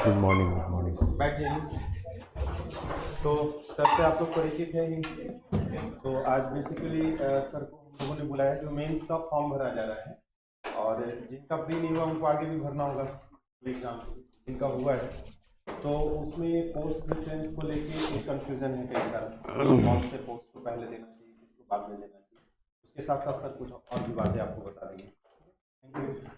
Good morning, good morning. बैठ जाइए। तो सर से आप लोग परिचित हैं ही। तो आज बेसिकली सर को हम लोगों ने बुलाया जो मेंस का फॉर्म भरा जा रहा है और जिनका प्री नहीं हुआ उनको आगे भी भरना होगा एग्जाम, जिनका हुआ है तो उसमें पोस्ट प्रेफरेंस को लेके एक कंफ्यूजन है कई सारा, कौन से पोस्ट को पहले देना चाहिए, किसको बाद में देना चाहिए। उसके साथ साथ सर कुछ और भी बातें आपको बता देंगे। Thank you.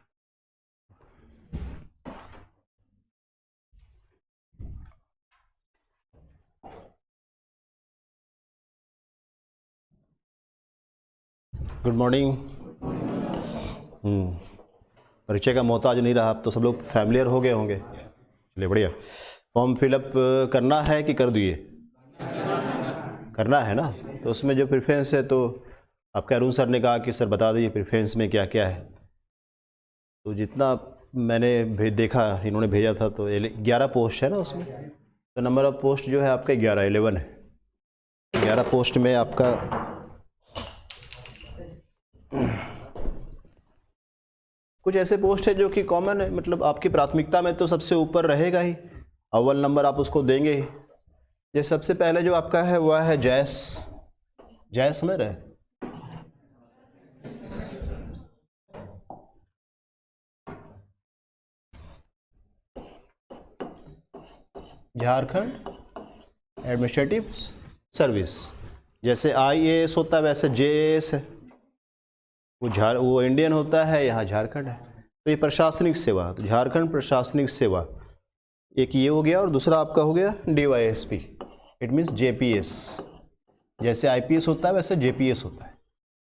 Good morning. परिचय का मोहताज नहीं रहा, अब तो सब लोग फैमिलियर हो गए होंगे। चलिए बढ़िया। फॉर्म फिलअप करना है कि कर दिए? करना है ना। तो उसमें जो प्रेफरेंस है तो आपका अरुण सर ने कहा कि सर बता दीजिए प्रेफरेंस में क्या क्या है। तो जितना मैंने देखा, इन्होंने भेजा था तो 11 पोस्ट है ना उसमें। तो नंबर ऑफ पोस्ट जो है आपका 11 है। 11 पोस्ट में आपका कुछ ऐसे पोस्ट है जो कि कॉमन है, मतलब आपकी प्राथमिकता में तो सबसे ऊपर रहेगा ही, अव्वल नंबर आप उसको देंगे ही। ये सबसे पहले जो आपका है वह है जैस। जैस में रहे झारखंड एडमिनिस्ट्रेटिव सर्विस, जैसे IAS होता है वैसे JAS है। वो इंडियन होता है, यहाँ झारखंड है। तो ये प्रशासनिक सेवा, तो झारखंड प्रशासनिक सेवा एक ये हो गया, और दूसरा आपका हो गया DYSP, इट मीन्स JPS। जैसे IPS होता है वैसे JPS होता है।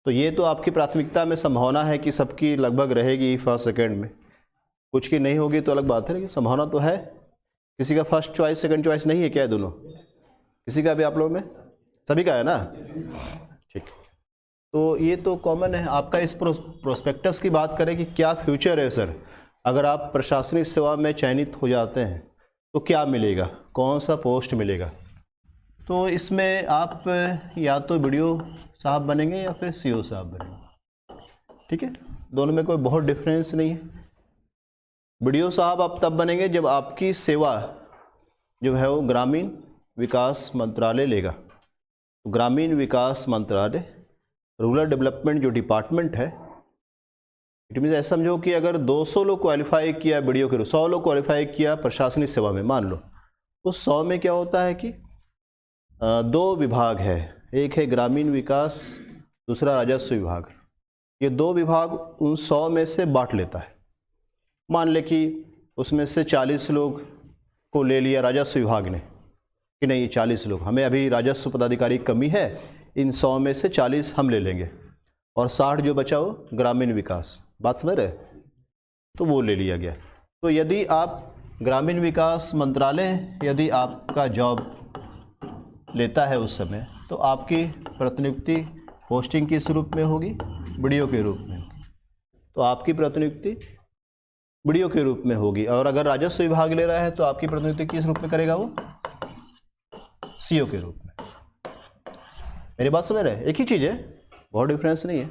तो ये तो आपकी प्राथमिकता में संभावना है कि सबकी लगभग रहेगी फर्स्ट सेकंड में, कुछ की नहीं होगी तो अलग बात है, लेकिन संभावना तो है। किसी का फर्स्ट चॉइस सेकंड चॉइस नहीं है क्या है? दोनों किसी का भी आप लोगों में? सभी का है ना? ठीक। तो ये तो कॉमन है आपका। इस प्रोस्पेक्टस की बात करें कि क्या फ्यूचर है सर, अगर आप प्रशासनिक सेवा में चयनित हो जाते हैं तो क्या मिलेगा, कौन सा पोस्ट मिलेगा। तो इसमें आप या तो BDO साहब बनेंगे या फिर CO साहब बनेंगे। ठीक है, दोनों में कोई बहुत डिफरेंस नहीं है। BDO साहब आप तब बनेंगे जब आपकी सेवा जो है वो ग्रामीण विकास मंत्रालय लेगा। तो ग्रामीण विकास मंत्रालय, रूरल डेवलपमेंट जो डिपार्टमेंट है, इट मीन्स ऐसा समझो कि अगर 200 लोग क्वालिफाई किया BDO के रूप, 100 लोग क्वालिफाई किया प्रशासनिक सेवा में, मान लो उस 100 में क्या होता है कि 2 विभाग है, एक है ग्रामीण विकास, दूसरा राजस्व विभाग। ये 2 विभाग उन 100 में से बांट लेता है। मान ले कि उसमें से 40 लोग को ले लिया राजस्व विभाग ने कि नहीं 40 लोग, हमें अभी राजस्व पदाधिकारी की कमी है, इन 100 में से 40 हम ले लेंगे, और 60 जो बचा वो ग्रामीण विकास। बात समझ रहे? तो वो ले लिया गया। तो यदि आप ग्रामीण विकास मंत्रालय यदि आपका जॉब लेता है उस समय, तो आपकी प्रतिनियुक्ति पोस्टिंग किस रूप में होगी? BDO के रूप में। तो आपकी प्रतिनियुक्ति BDO के रूप में होगी। और अगर राजस्व विभाग ले रहा है तो आपकी प्रतिनियुक्ति किस रूप में करेगा? वो CO के रूप में। मेरी बात समझ रहे हैं? एक ही चीज़ है, बहुत डिफरेंस नहीं है।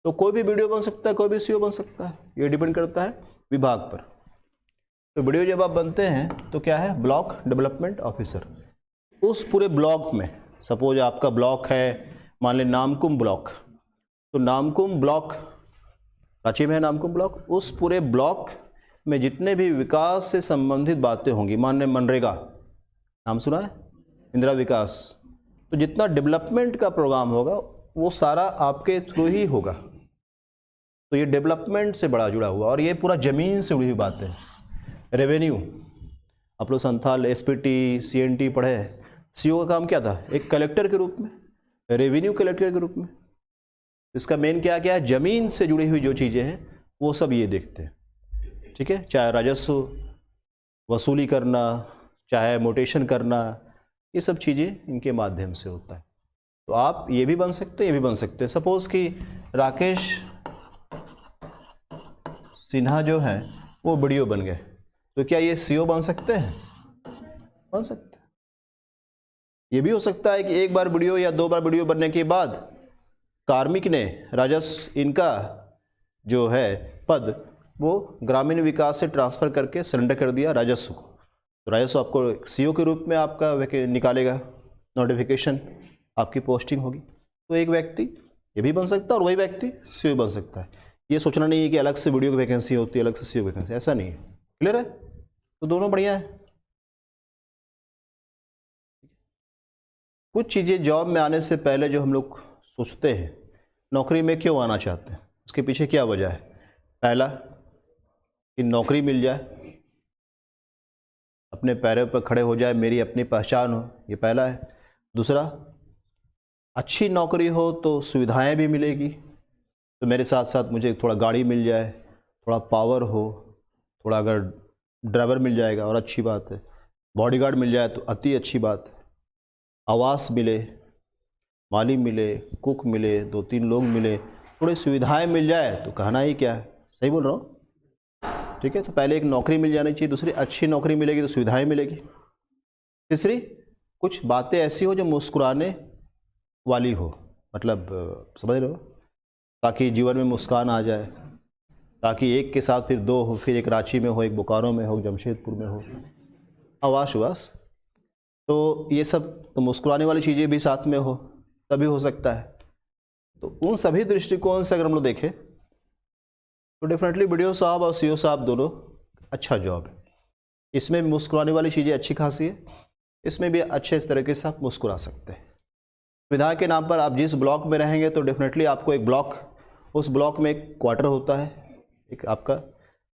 तो कोई भी BDO बन सकता है, कोई भी CO बन सकता है, ये डिपेंड करता है विभाग पर। तो BDO जब आप बनते हैं तो क्या है? Block development officer. उस पूरे ब्लॉक में, सपोज आपका ब्लॉक है, मान लें नामकुम ब्लॉक, तो नामकुम ब्लॉक रांची में है, नामकुम ब्लॉक, उस पूरे ब्लॉक में जितने भी विकास से संबंधित बातें होंगी, मान लें मनरेगा, नाम सुना है, इंदिरा विकास, तो जितना डेवलपमेंट का प्रोग्राम होगा वो सारा आपके थ्रू ही होगा। तो ये डेवलपमेंट से बड़ा जुड़ा हुआ, और ये पूरा ज़मीन से जुड़ी हुई बात है। रेवेन्यू, आप लोग संथाल SPT CNT पढ़े हैं। CO का काम क्या था? एक कलेक्टर के रूप में, रेवेन्यू कलेक्टर के रूप में। इसका मेन क्या क्या है? ज़मीन से जुड़ी हुई जो चीज़ें हैं वो सब ये देखते हैं। ठीक है, चाहे राजस्व वसूली करना, चाहे मोटेशन करना, ये सब चीज़ें इनके माध्यम से होता है। तो आप ये भी बन सकते हैं, ये भी बन सकते हैं। सपोज़ कि राकेश सिन्हा जो है वो BDO बन गए, तो क्या ये CO बन सकते हैं? बन सकते हैं। ये भी हो सकता है कि एक बार BDO या 2 बार BDO बनने के बाद कार्मिक ने राजस्व इनका जो है पद वो ग्रामीण विकास से ट्रांसफ़र करके सरेंडर कर दिया राजस्व को, तो राजस्व आपको सीओ के रूप में आपका निकालेगा, नोटिफिकेशन, आपकी पोस्टिंग होगी। तो एक व्यक्ति ये भी बन सकता है और वही व्यक्ति सीओ बन सकता है। ये सोचना नहीं है कि अलग से वीडियो की वैकेंसी होती है, अलग से सीओ वैकेंसी, ऐसा नहीं है। क्लियर है? तो दोनों बढ़िया है। कुछ चीज़ें जॉब में आने से पहले जो हम लोग सोचते हैं, नौकरी में क्यों आना चाहते हैं, उसके पीछे क्या वजह है। पहला कि नौकरी मिल जाए, अपने पैरों पर खड़े हो जाए, मेरी अपनी पहचान हो, ये पहला है। दूसरा, अच्छी नौकरी हो तो सुविधाएं भी मिलेगी, तो मेरे साथ साथ मुझे थोड़ा गाड़ी मिल जाए, थोड़ा पावर हो, थोड़ा अगर ड्राइवर मिल जाएगा और अच्छी बात है, बॉडीगार्ड मिल जाए तो अति अच्छी बात है, आवास मिले, माली मिले, कुक मिले, 2-3 लोग मिले, थोड़ी सुविधाएं मिल जाए तो कहना ही क्या है। सही बोल रहा हूँ? ठीक है। तो पहले एक नौकरी मिल जानी चाहिए, दूसरी अच्छी नौकरी मिलेगी तो सुविधाएं मिलेगी, तीसरी कुछ बातें ऐसी हो जो मुस्कुराने वाली हो, मतलब समझ रहे हो, ताकि जीवन में मुस्कान आ जाए, ताकि एक के साथ फिर 2 हो, फिर एक रांची में हो, एक बोकारो में हो, जमशेदपुर में हो, आवास, तो ये सब, तो मुस्कुराने वाली चीज़ें भी साथ में हो तभी हो सकता है। तो उन सभी दृष्टिकोण से अगर हम लोग देखें तो डेफिनेटली BDO साहब और CO साहब दोनों अच्छा जॉब है। इसमें मुस्कुराने वाली चीज़ें अच्छी खासी है, इसमें भी अच्छे इस तरीके से आप मुस्कुरा सकते हैं। सुविधा के नाम पर आप जिस ब्लॉक में रहेंगे तो डेफिनेटली आपको एक ब्लॉक, उस ब्लॉक में एक क्वार्टर होता है, एक आपका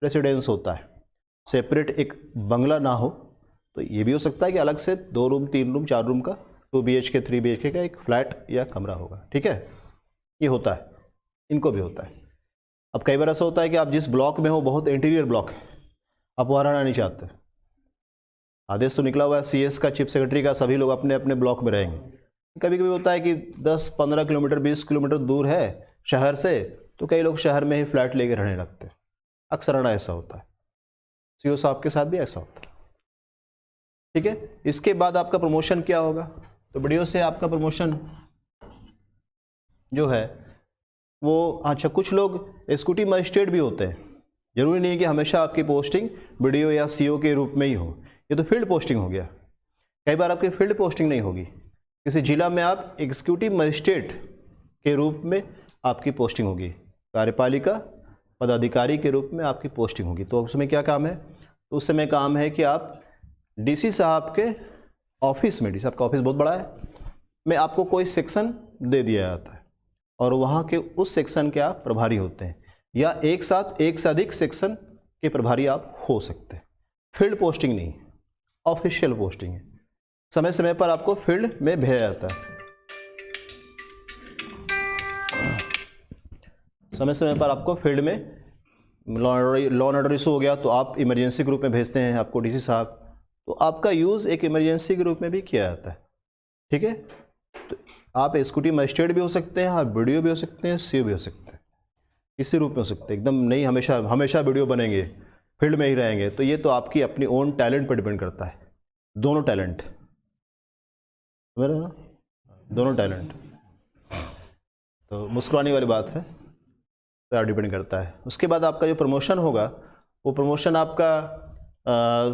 रेसिडेंस होता है, सेपरेट एक बंगला ना हो तो ये भी हो सकता है कि अलग से 2 रूम 3 रूम 4 रूम का 2 BHK 3 BHK का एक फ्लैट या कमरा होगा। ठीक है, ये होता है, इनको भी होता है। अब कई बार ऐसा होता है कि आप जिस ब्लॉक में हो बहुत इंटीरियर ब्लॉक है, आप वहाँ रहना नहीं चाहते, आदेश तो निकला हुआ है CS का, चीफ सेक्रेटरी का, सभी लोग अपने अपने ब्लॉक में रहेंगे। कभी कभी होता है कि 10-15 किलोमीटर 20 किलोमीटर दूर है शहर से, तो कई लोग शहर में ही फ्लैट लेके रहने लगते हैं, अक्सर ऐसा होता है। CO साहब के साथ भी ऐसा होता है। ठीक है, इसके बाद आपका प्रमोशन क्या होगा, तो BDO से आपका प्रमोशन जो है वो, अच्छा कुछ लोग एक्जीक्यूटिव मजिस्ट्रेट भी होते हैं, जरूरी नहीं है कि हमेशा आपकी पोस्टिंग BDO या CO के रूप में ही हो, ये तो फील्ड पोस्टिंग हो गया। कई बार आपकी फील्ड पोस्टिंग नहीं होगी, किसी जिला में आप एग्जीक्यूटिव मजिस्ट्रेट के रूप में आपकी पोस्टिंग होगी, कार्यपालिका पदाधिकारी के रूप में आपकी पोस्टिंग होगी। तो उसमें क्या काम है, तो उस समय काम है कि आप DC साहब के ऑफिस में, DC साहब का ऑफिस बहुत बड़ा है, में आपको कोई सेक्शन दे दिया जाता है और वहाँ के उस सेक्शन के आप प्रभारी होते हैं, या एक साथ एक से अधिक सेक्शन के प्रभारी आप हो सकते हैं। फील्ड पोस्टिंग नहीं, ऑफिशियल पोस्टिंग है, समय समय पर आपको फील्ड में भेजा जाता है, समय समय पर आपको फील्ड में लॉ एंड ऑर्डर इशू हो गया तो आप इमरजेंसी के रूप में भेजते हैं आपको DC साहब, तो आपका यूज़ एक इमरजेंसी के रूप में भी किया जाता है। ठीक है, तो आप एग्जीक्यूटिव मजिस्ट्रेट भी हो सकते हैं, आप BDO भी हो सकते हैं, CO भी हो सकते हैं, किसी रूप में हो सकते हैं, एकदम नहीं हमेशा BDO बनेंगे, फील्ड में ही रहेंगे, तो ये तो आपकी अपनी ओन टैलेंट पर डिपेंड करता है। दोनों टैलेंट, समझ रहे हो ना, दोनों टैलेंट, तो मुस्कुराने वाली बात है, तो आप डिपेंड करता है। उसके बाद आपका जो प्रमोशन होगा वो प्रमोशन आपका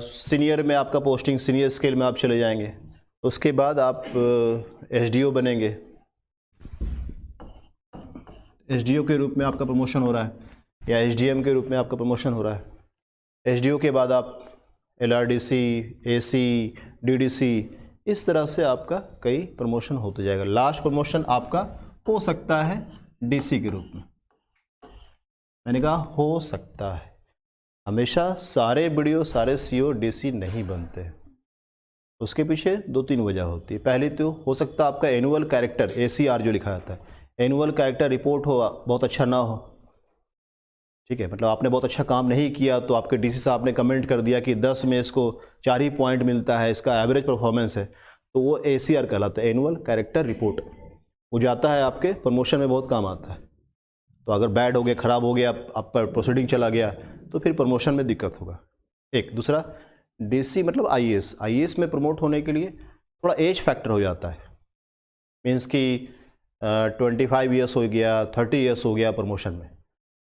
सीनियर में, आपका पोस्टिंग सीनियर स्केल में आप चले जाएंगे, उसके बाद आप SDO बनेंगे, SDO के रूप में आपका प्रमोशन हो रहा है, या SDM के रूप में आपका प्रमोशन हो रहा है। SDO के बाद आप LRDC, AC, DDC, इस तरह से आपका कई प्रमोशन होते जाएगा। लास्ट प्रमोशन आपका हो सकता है DC के रूप में, मैंने कहा हो सकता है, हमेशा सारे BDO सारे CO DC नहीं बनते हैं। उसके पीछे 2-3 वजह होती है। पहली तो हो सकता है आपका एनुअल कैरेक्टर, ACR जो लिखा जाता है, एनुअल कैरेक्टर रिपोर्ट हो बहुत अच्छा ना हो। ठीक है, मतलब आपने बहुत अच्छा काम नहीं किया तो आपके DC साहब ने कमेंट कर दिया कि 10 में इसको 4 ही पॉइंट मिलता है, इसका एवरेज परफॉर्मेंस है, तो वो ACR कहलाता है, एनुअल कैरेक्टर रिपोर्ट। वो जाता है आपके प्रमोशन में बहुत काम आता है। तो अगर बैड हो गया, ख़राब हो गया, आप पर प्रोसीडिंग चला गया तो फिर प्रमोशन में दिक्कत होगा। एक दूसरा DC मतलब IAS में प्रमोट होने के लिए थोड़ा एज फैक्टर हो जाता है, मीन्स कि 25 ईयर्स हो गया, 30 ईयर्स हो गया प्रमोशन में,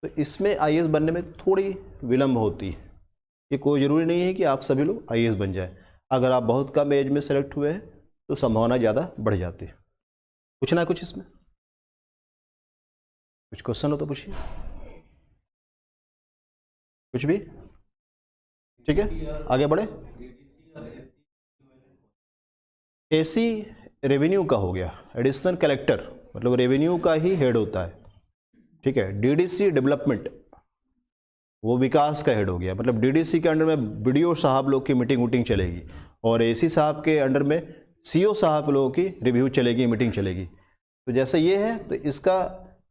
तो इसमें आईएएस बनने में थोड़ी विलम्ब होती है। ये कोई ज़रूरी नहीं है कि आप सभी लोग आईएएस बन जाए। अगर आप बहुत कम एज में सेलेक्ट हुए हैं तो संभावना ज़्यादा बढ़ जाती है। पूछना है कुछ इसमें? कुछ क्वेश्चन हो तो पूछिए। कुछ भी? ठीक है, आगे बढ़े। एसी रेवेन्यू का हो गया, एडिशनल कलेक्टर मतलब रेवेन्यू का ही हेड होता है। ठीक है, डीडीसी डेवलपमेंट वो विकास का हेड हो गया, मतलब डीडीसी के अंडर में बीडीओ साहब लोग की मीटिंग वूटिंग चलेगी और एसी साहब के अंडर में सीओ साहब लोगों की रिव्यू चलेगी, मीटिंग चलेगी। तो जैसे ये है तो इसका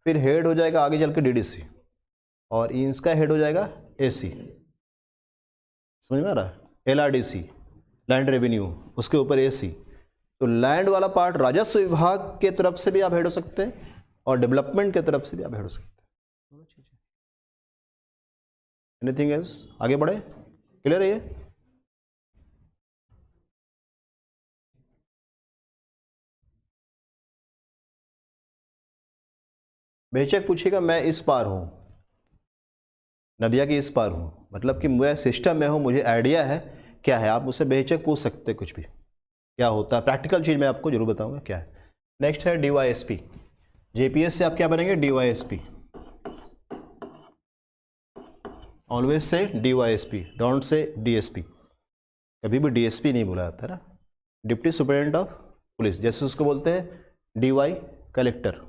फिर हेड हो जाएगा आगे चल के डीडीसी और इसका हेड हो जाएगा एसी। समझ में आ रहा है? एलआरडीसी लैंड रेवेन्यू, उसके ऊपर एसी। तो लैंड वाला पार्ट राजस्व विभाग के तरफ से भी आप हेड हो सकते हैं और डेवलपमेंट के तरफ से भी आप हेड हो सकते हैं। Anything else? आगे बढ़े, क्लियर है ये? बेशक पूछिएगा, मैं इस पार हूँ, नदिया के इस पार हूँ, मतलब कि मैं सिस्टम में हूँ, मुझे आइडिया है क्या है। आप मुझसे बेशक पूछ सकते हैं कुछ भी, क्या होता है प्रैक्टिकल चीज़ मैं आपको जरूर बताऊंगा क्या है। नेक्स्ट है डीवाईएसपी। जेपीएस से आप क्या बनेंगे? DYSP. Always say DYSP, don't say DSP. कभी भी डीएसपी नहीं बोला जाता है ना। डिप्टी सुपरिटेंडेंट ऑफ पुलिस, जैसे उसको बोलते हैं डीवाई कलेक्टर,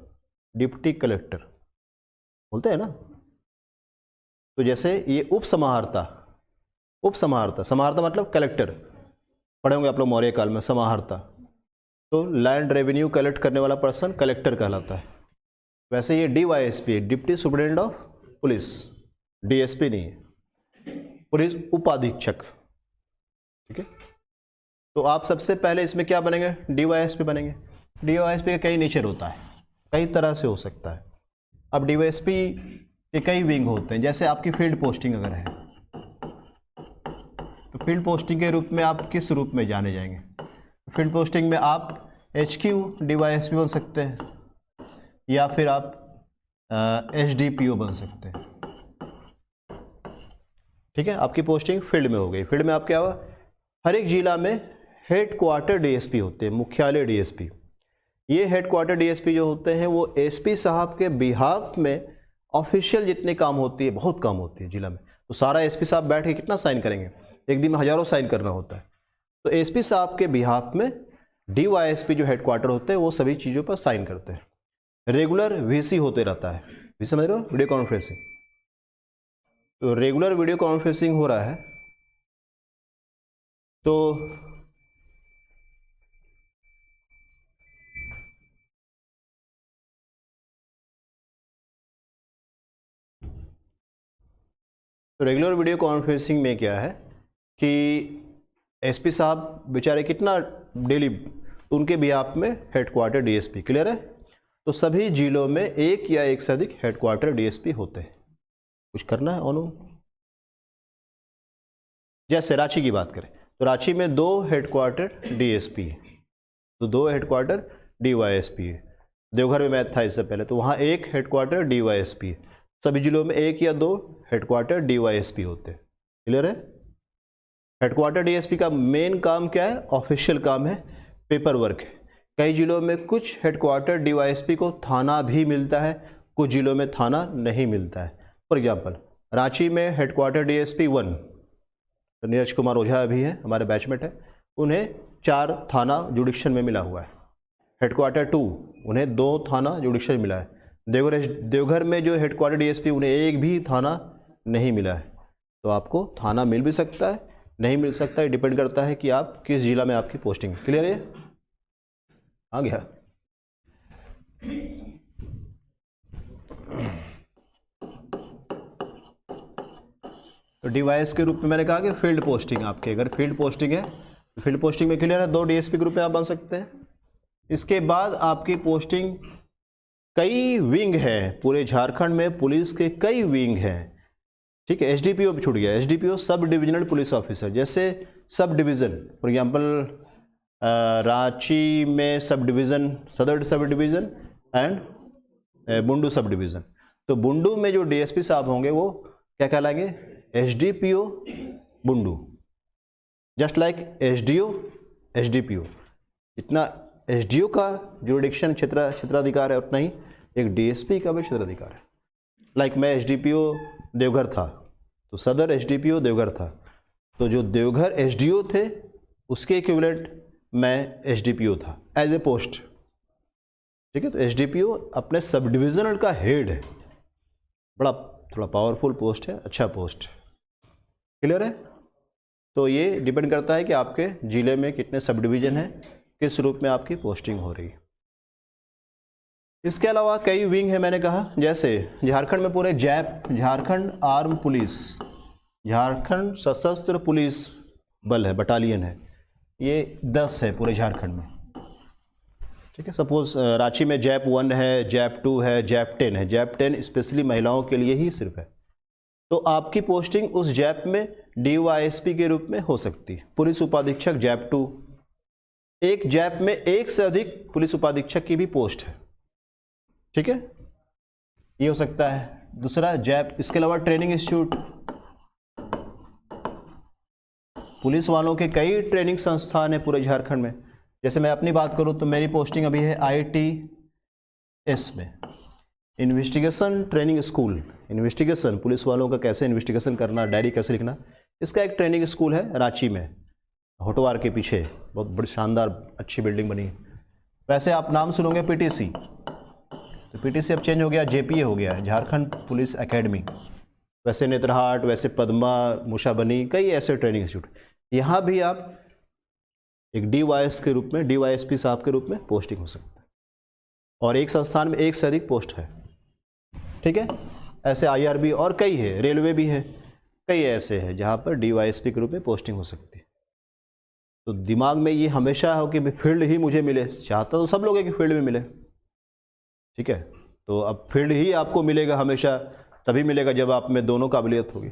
डिप्टी कलेक्टर बोलते हैं ना। तो जैसे ये उप समाहर्ता, समाहर्ता मतलब कलेक्टर, पढ़े होंगे आप लोग मौर्य काल में समाहर्ता। तो लैंड रेवेन्यू कलेक्ट करने वाला पर्सन कलेक्टर कहलाता है। वैसे ये DYSP, deputy superintendent of police, DSP नहीं है, पुलिस उपाधीक्षक। ठीक है, तो आप सबसे पहले इसमें क्या बनेंगे? डीवाईएसपी बनेंगे। डीवाईएसपी का कई नेचर होता है, कई तरह से हो सकता है। अब डीवाईएसपी के कई विंग होते हैं। जैसे आपकी फील्ड पोस्टिंग अगर है तो फील्ड पोस्टिंग के रूप में आप किस रूप में जाने जाएंगे? फील्ड पोस्टिंग में आप HQ डीवाईएसपी बन सकते हैं या फिर आप HDPO बन सकते हैं। ठीक है, आपकी पोस्टिंग फील्ड में हो गई। फील्ड में आप क्या हुआ? हर एक जिला में हेड क्वार्टर डीएसपी होते हैं, मुख्यालय डीएसपी। ये हेड क्वार्टर डीएसपी जो होते हैं वो एसपी साहब के बिहाफ में ऑफिशियल जितने काम होती है, बहुत काम होती है जिला में, तो सारा एसपी साहब बैठ के कितना साइन करेंगे? एक दिन में हजारों साइन करना होता है। तो एसपी साहब के बिहाफ में डीवाईएसपी जो हेड क्वार्टर होते हैं वो सभी चीज़ों पर साइन करते हैं। रेगुलर वीसी होते रहता है, वीसी समझ रहे हो? Video conferencing. तो रेगुलर वीडियो कॉन्फ्रेंसिंग हो रहा है तो रेगुलर वीडियो कॉन्फ्रेंसिंग में क्या है कि एसपी साहब बेचारे कितना डेली, उनके बिहाफ में हेडक्वार्टर डीएसपी। क्लियर है? तो सभी जिलों में एक या एक से अधिक हेडक्वार्टर डीएसपी होते हैं। कुछ करना है ओनू? जैसे रांची की बात करें तो रांची में 2 हेडक्वार्टर डीएसपी है, तो 2 हेडक्वार्टर डीवाईएसपी है। देवघर में मैथ था इससे पहले, तो वहाँ 1 हेडक्वार्टर डीवाईएसपी है। सभी जिलों में 1 या 2 हेडक्वार्टर डीवाईएसपी होते हैं। क्लियर है? हेडक्वार्टर डीएसपी का मेन काम क्या है? ऑफिशियल काम है, पेपर वर्क है। कई जिलों में कुछ हेडक्वार्टर डीवाईएसपी को थाना भी मिलता है, कुछ जिलों में थाना नहीं मिलता है। फॉर एग्जांपल रांची में हेडक्वार्टर डीएसपी 1 तो नीरज कुमार ओझा भी है, हमारे बैचमेट है, उन्हें 4 थाना जुडिक्शन में मिला हुआ है। हेडक्वार्टर 2 उन्हें 2 थाना जुडिक्शन मिला है। देवघर में जो हेडक्वार्टर डीएसपी उन्हें 1 भी थाना नहीं मिला है। तो आपको थाना मिल भी सकता है, नहीं मिल सकता है, डिपेंड करता है कि आप किस जिला में आपकी पोस्टिंग। क्लियर है? आ गया? तो डिवाइस के रूप में मैंने कहा कि फील्ड पोस्टिंग, आपके अगर फील्ड पोस्टिंग है तो फील्ड पोस्टिंग में क्लियर है 2 डीएसपी ग्रुप में आप बन सकते हैं। इसके बाद आपकी पोस्टिंग, कई विंग है पूरे झारखंड में, पुलिस के कई विंग हैं। ठीक है, एसडीपीओ भी छूट गया। SDPO sub divisional police officer, जैसे sub division, for example Ranchi में सब डिवीज़न, सदर sub division and Bundu sub division. तो बुंडू में जो डीएसपी साहब होंगे वो क्या कहलाएंगे? SDPO Bundu, just like SDO SDPO. जितना एसडीओ का जुरिडिक्शन क्षेत्राधिकार है उतना ही एक डीएसपी का भी क्षेत्राधिकार है। लाइक मैं एसडीपीओ देवघर था तो सदर एसडीपीओ देवघर था, तो जो देवघर एसडीओ थे उसके इक्विवेलेंट मैं एसडीपीओ था एज ए पोस्ट। ठीक है, तो एसडीपीओ अपने सब डिविजनल का हेड है, बड़ा थोड़ा पावरफुल पोस्ट है, अच्छा पोस्ट है। क्लियर है? तो ये डिपेंड करता है कि आपके ज़िले में कितने सब डिवीज़न हैं, किस रूप में आपकी पोस्टिंग हो रही है। इसके अलावा कई विंग है मैंने कहा, जैसे झारखंड में पूरे JAP, Jharkhand arm police, Jharkhand सशस्त्र पुलिस बल है, बटालियन है, ये 10 है पूरे झारखंड में। ठीक है, सपोज रांची में जैप 1 है, जैप 2 है, जैप 10 है। जैप 10 स्पेशली महिलाओं के लिए ही सिर्फ है। तो आपकी पोस्टिंग उस जैप में डीवाईएसपी के रूप में हो सकती है। पुलिस उपाधीक्षक जैप 2, एक जैप में एक से अधिक पुलिस उपाधीक्षक की भी पोस्ट है। ठीक है, ये हो सकता है। दूसरा जैप, इसके अलावा ट्रेनिंग इंस्टीट्यूट, पुलिस वालों के कई ट्रेनिंग संस्थान है पूरे झारखंड में। जैसे मैं अपनी बात करूं तो मेरी पोस्टिंग अभी है ITS में, investigation training school. Investigation, police वालों का कैसे इन्वेस्टिगेशन करना, डायरी कैसे लिखना, इसका एक ट्रेनिंग स्कूल है रांची में, होटवार के पीछे बहुत बड़ी शानदार अच्छी बिल्डिंग बनी है। वैसे आप नाम सुनोगे PTC, तो PTC अब चेंज हो गया, JPA हो गया है, झारखंड पुलिस एकेडमी। वैसे नेत्रहाट, वैसे पद्मा, मुशाबनी, कई ऐसे ट्रेनिंग इंस्टीट्यूट। यहाँ भी आप एक DYS के रूप में, DYSP साहब के रूप में पोस्टिंग हो सकता है, और एक संस्थान में एक से अधिक पोस्ट है। ठीक है, ऐसे IRB और कई है, रेलवे भी है, कई ऐसे हैं जहाँ पर DYSP के रूप में पोस्टिंग हो सकती है। तो दिमाग में ये हमेशा हो कि फील्ड ही मुझे मिले, चाहता तो सब लोग है कि फील्ड में मिले। ठीक है, तो अब फील्ड ही आपको मिलेगा हमेशा, तभी मिलेगा जब आप में दोनों काबिलियत होगी।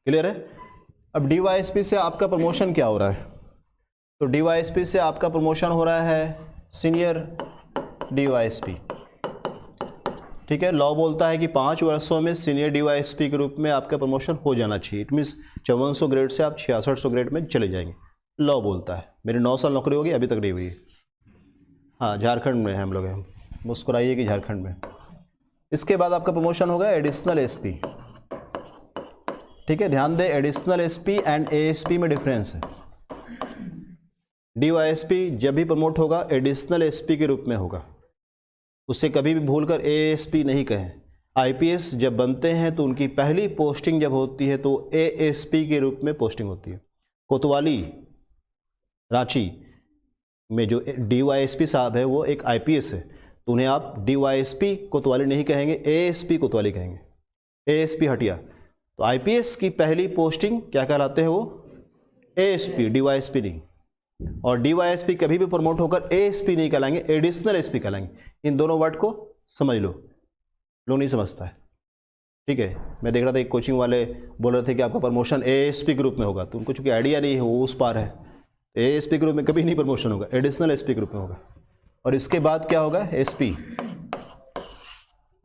क्लियर है? अब DYSP से आपका प्रमोशन क्या हो रहा है? तो DYSP से आपका प्रमोशन हो रहा है सीनियर DYSP। ठीक है, लॉ बोलता है कि 5 वर्षों में सीनियर DYSP के रूप में आपका प्रमोशन हो जाना चाहिए। इट मीन्स 5400 ग्रेड से आप 6600 ग्रेड में चले जाएंगे, लॉ बोलता है। मेरी 9 साल नौकरी होगी, अभी तक नहीं हुई। हाँ, झारखंड में हम लोग हैं, मुस्कुराइए कि झारखंड में। इसके बाद आपका प्रमोशन होगा एडिशनल SP। ठीक है, ध्यान दें, एडिशनल SP एंड ASP में डिफरेंस है। DYSP जब भी प्रमोट होगा एडिशनल SP के रूप में होगा, उससे कभी भी भूलकर ASP नहीं कहें। IPS जब बनते हैं तो उनकी पहली पोस्टिंग जब होती है तो ASP के रूप में पोस्टिंग होती है। कोतवाली रांची में जो DYSP साहब है वो एक IPS है, तो उन्हें आप DYSP कोतवाली नहीं कहेंगे, ASP कोतवाली कहेंगे। ASP हटिया, तो IPS की पहली पोस्टिंग क्या कहलाते हैं? वो ASP, DYSP नहीं। और DYSP कभी भी प्रमोट होकर ASP नहीं कहलाएंगे, एडिशनल SP कहलाएंगे। इन दोनों वर्ड को समझ लो, लोग नहीं समझता है। ठीक है, मैं देख रहा था एक कोचिंग वाले बोल रहे थे कि आपका प्रमोशन ASP के रूप में होगा, तो उनको चूंकि आइडिया नहीं है, वो उस पार है। ASP के रूप में कभी नहीं प्रमोशन होगा, एडिशनल SP के रूप में होगा। और इसके बाद क्या होगा? SP,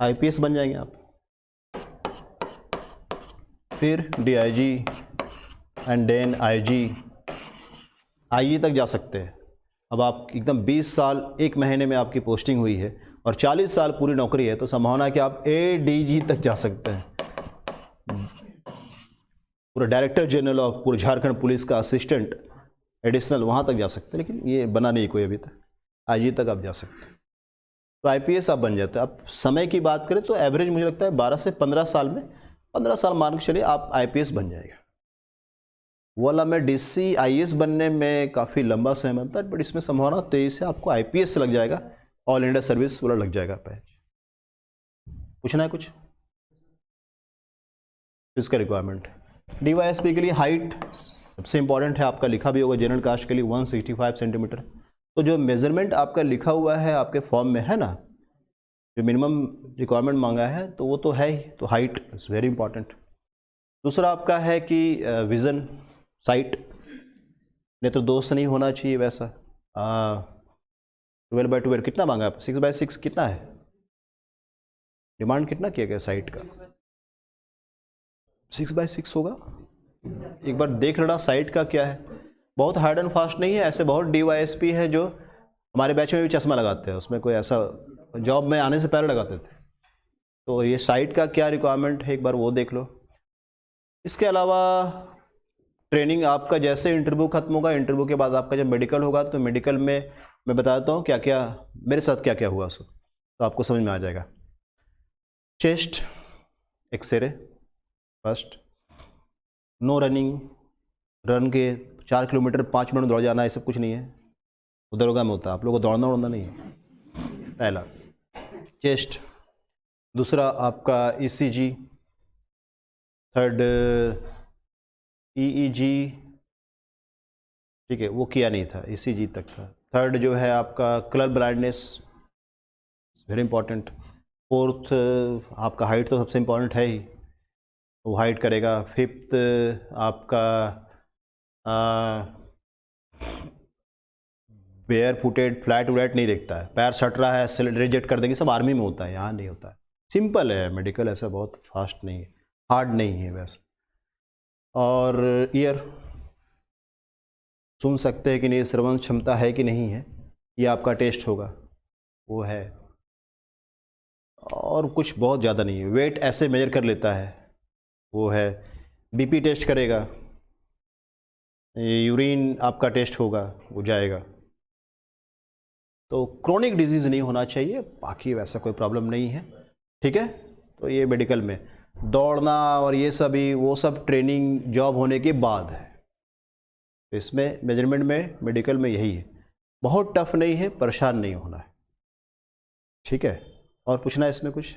IPS बन जाएंगे आप, फिर DIG एंड देन IG तक जा सकते हैं। अब आप एकदम 20 साल 1 महीने में आपकी पोस्टिंग हुई है और 40 साल पूरी नौकरी है, तो संभावना है कि आप ADG तक जा सकते हैं, पूरा डायरेक्टर जनरल ऑफ पूरे झारखंड पुलिस का असिस्टेंट एडिशनल, वहाँ तक जा सकते हैं। लेकिन ये बना नहीं कोई अभी तक, IG तक आप जा सकते हैं। तो IPS आप बन जाते हैं। आप समय की बात करें तो एवरेज मुझे लगता है 12 से 15 साल में, 15 साल मान के चलिए आप IPS बन जाएगा। वाला में DC IAS बनने में काफ़ी लंबा समय लगता है, बट इसमें संभावना 23 से आपको IPS से लग जाएगा, ऑल इंडिया सर्विस वाला लग जाएगा पैच। पूछना है कुछ? इसका रिक्वायरमेंट DYSP के लिए हाइट सबसे इंपॉर्टेंट है, आपका लिखा भी होगा जनरल कास्ट के लिए 165 सेंटीमीटर। तो जो मेजरमेंट आपका लिखा हुआ है आपके फॉर्म में है ना, जो मिनिमम रिक्वायरमेंट मांगा है तो वो तो है ही, तो हाइट इज़ वेरी इंपॉर्टेंट। दूसरा आपका है कि विज़न, साइट, नेत्र दोष नहीं होना चाहिए वैसा। 12/12 कितना मांगा है? 6/6 कितना है? डिमांड कितना किया गया साइट का? 6x6 होगा। एक बार देख लेना साइट का क्या है। बहुत हार्ड एंड फास्ट नहीं है, ऐसे बहुत DYSP है जो हमारे बैच में भी चश्मा लगाते हैं, उसमें कोई ऐसा जॉब में आने से पहले लगाते थे। तो ये साइट का क्या रिक्वायरमेंट है एक बार वो देख लो। इसके अलावा ट्रेनिंग आपका जैसे इंटरव्यू खत्म होगा, इंटरव्यू के बाद आपका जब मेडिकल होगा तो मेडिकल में मैं बताता हूँ क्या क्या मेरे साथ क्या क्या हुआ सो, तो आपको समझ में आ जाएगा। Chest X-ray first, no running, run के 4 किलोमीटर 5 मिनट दौड़ जाना, ये सब कुछ नहीं है, वो दरोगा में होता है। आप लोगों को दौड़ना उड़ना नहीं है, पहला चेस्ट। दूसरा आपका ECG, थर्ड EEG, ठीक है वो किया नहीं था, ECG तक था। थर्ड जो है आपका colour blindness, very important. Fourth आपका हाइट तो सबसे इम्पॉर्टेंट है ही, वो हाइट करेगा। फिफ्थ आपका बेयर फुटेड फ्लैट व्लैट नहीं देखता है, पैर सट रहा है रिजेक्ट कर देंगे, सब आर्मी में होता है, यहाँ नहीं होता है। सिंपल है मेडिकल, ऐसा बहुत फास्ट नहीं है, हार्ड नहीं है वैसे। और ईयर सुन सकते हैं कि नहीं, श्रवण क्षमता है कि नहीं है, ये आपका टेस्ट होगा, वो है। और कुछ बहुत ज़्यादा नहीं है। वेट ऐसे मेजर कर लेता है, वो है। BP टेस्ट करेगा, यूरिन आपका टेस्ट होगा, वो जाएगा। तो क्रोनिक डिजीज़ नहीं होना चाहिए, बाकी वैसा कोई प्रॉब्लम नहीं है, ठीक है। तो ये मेडिकल में दौड़ना और ये सभी वो सब ट्रेनिंग जॉब होने के बाद है। इसमें मेजरमेंट में मेडिकल में यही है, बहुत टफ नहीं है, परेशान नहीं होना है, ठीक है। और पूछना है इसमें कुछ?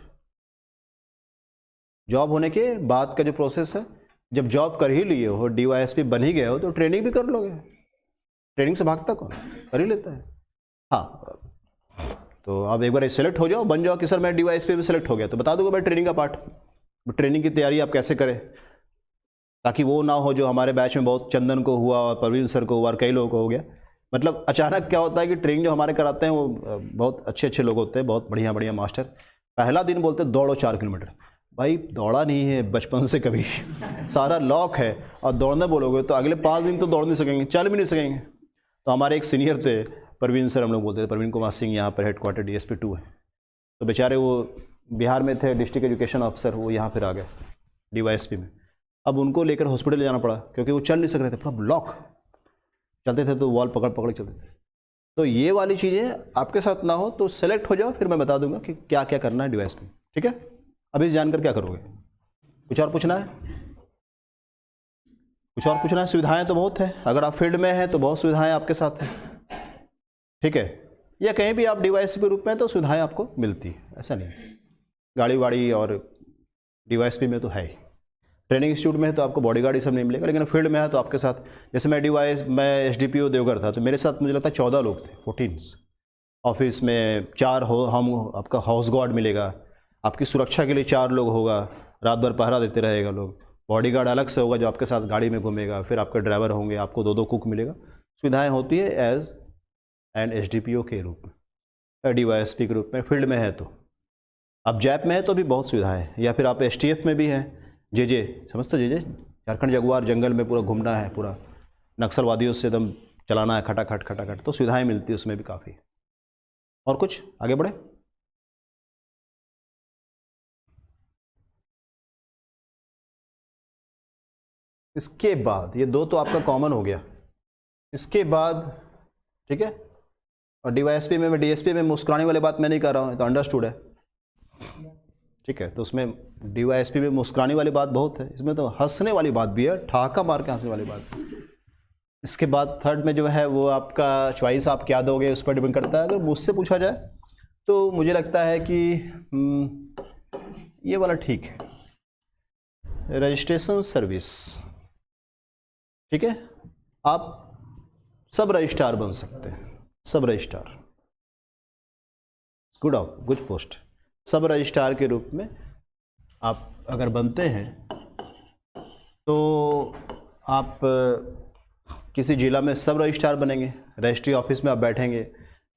जॉब होने के बाद का जो प्रोसेस है, जब जॉब कर ही लिए हो, DYSP बन ही गए हो, तो ट्रेनिंग भी कर लोगे। ट्रेनिंग से भागता कौन, कर ही लेता है। हाँ, तो आप एक बार सेलेक्ट हो जाओ, बन जाओ कि सर मैं DYSP में सेलेक्ट हो गया, तो बता दूंगा मैं ट्रेनिंग का पार्ट, ट्रेनिंग की तैयारी आप कैसे करें, ताकि वो ना हो जो हमारे बैच में बहुत चंदन को हुआ और परवीन सर को हुआ और कई लोगों को हो गया। मतलब अचानक क्या होता है कि ट्रेनिंग जो हमारे कराते हैं वो बहुत अच्छे अच्छे लोग होते हैं, बहुत बढ़िया बढ़िया मास्टर। पहला दिन बोलते हैं दौड़ो 4 किलोमीटर, भाई दौड़ा नहीं है बचपन से कभी सारा लॉक है, और दौड़ना बोलोगे तो अगले 5 दिन तो दौड़ नहीं सकेंगे, चल भी नहीं सकेंगे। तो हमारे एक सीनियर थे परवीन सर, हम लोग बोलते थे, परवीन कुमार सिंह, यहाँ पर हेडक्वार्टर DSP 2 है। तो बेचारे वो बिहार में थे, डिस्ट्रिक्ट एजुकेशन ऑफिसर, वो यहाँ फिर आ गए DYSP में। अब उनको लेकर हॉस्पिटल ले जाना पड़ा, क्योंकि वो चल नहीं सक रहे थे, पूरा लॉक, चलते थे तो वॉल पकड़ पकड़ चलते थे। तो ये वाली चीज़ें आपके साथ ना हो, तो सेलेक्ट हो जाओ, फिर मैं बता दूंगा कि क्या क्या करना है DYSP में, ठीक है। अभी जानकर क्या करोगे? कुछ और पूछना है? कुछ और पूछना है? सुविधाएं तो बहुत है, अगर आप फील्ड में हैं तो बहुत सुविधाएं आपके साथ हैं, ठीक है। या कहीं भी आप DYSP के रूप में तो सुविधाएं आपको मिलती है, ऐसा नहीं। गाड़ी वाड़ी और DYSP में तो है ही। ट्रेनिंग इंस्टीट्यूट में है तो आपको बॉडी गार्ड सब नहीं मिलेगा, लेकिन फील्ड में है तो आपके साथ, जैसे मैं SDPO देवघर था, तो मेरे साथ मुझे लगता है 14 लोग थे, 14। ऑफिस में 4 हम आपका हाउस गार्ड मिलेगा, आपकी सुरक्षा के लिए 4 लोग होगा, रात भर पहरा देते रहेगा लोग। बॉडी गार्ड अलग से होगा जो आपके साथ गाड़ी में घूमेगा, फिर आपके ड्राइवर होंगे, आपको 2-2 कुक मिलेगा। सुविधाएँ होती है एज एंड SDPO के रूप में, DYSP के रूप में। फील्ड में है तो, अब जैप में है तो भी बहुत सुविधाएँ है, या फिर आप STF में भी हैं, JJ समझते, JJ झारखंड जगुआर, जंगल में पूरा घूमना है, पूरा नक्सलवादियों से एकदम चलाना है, खटाखट खटाखट, तो सुविधाएं मिलती है उसमें भी काफ़ी। और कुछ आगे बढ़े? इसके बाद ये 2 तो आपका कॉमन हो गया, इसके बाद ठीक है। और DYSP में, DSP में मुस्कुराने वाली बात मैं नहीं कर रहा हूँ, तो अंडरस्टूड है, ठीक है। तो उसमें DYSP में मुस्कुराने वाली बात बहुत है, इसमें तो हंसने वाली बात भी है, ठहाका मार के हंसने वाली बात। इसके बाद थर्ड में जो है वो आपका चॉइस आप क्या दोगे उस पर डिपेंड करता है। अगर मुझसे पूछा जाए तो मुझे लगता है कि ये वाला ठीक है, रजिस्ट्रेशन सर्विस, ठीक है। आप सब रजिस्ट्रार बन सकते हैं, सब रजिस्ट्रार, गुड पोस्ट। सब रजिस्ट्रार के रूप में आप अगर बनते हैं तो आप किसी जिला में सब रजिस्ट्रार बनेंगे, रजिस्ट्री ऑफिस में आप बैठेंगे,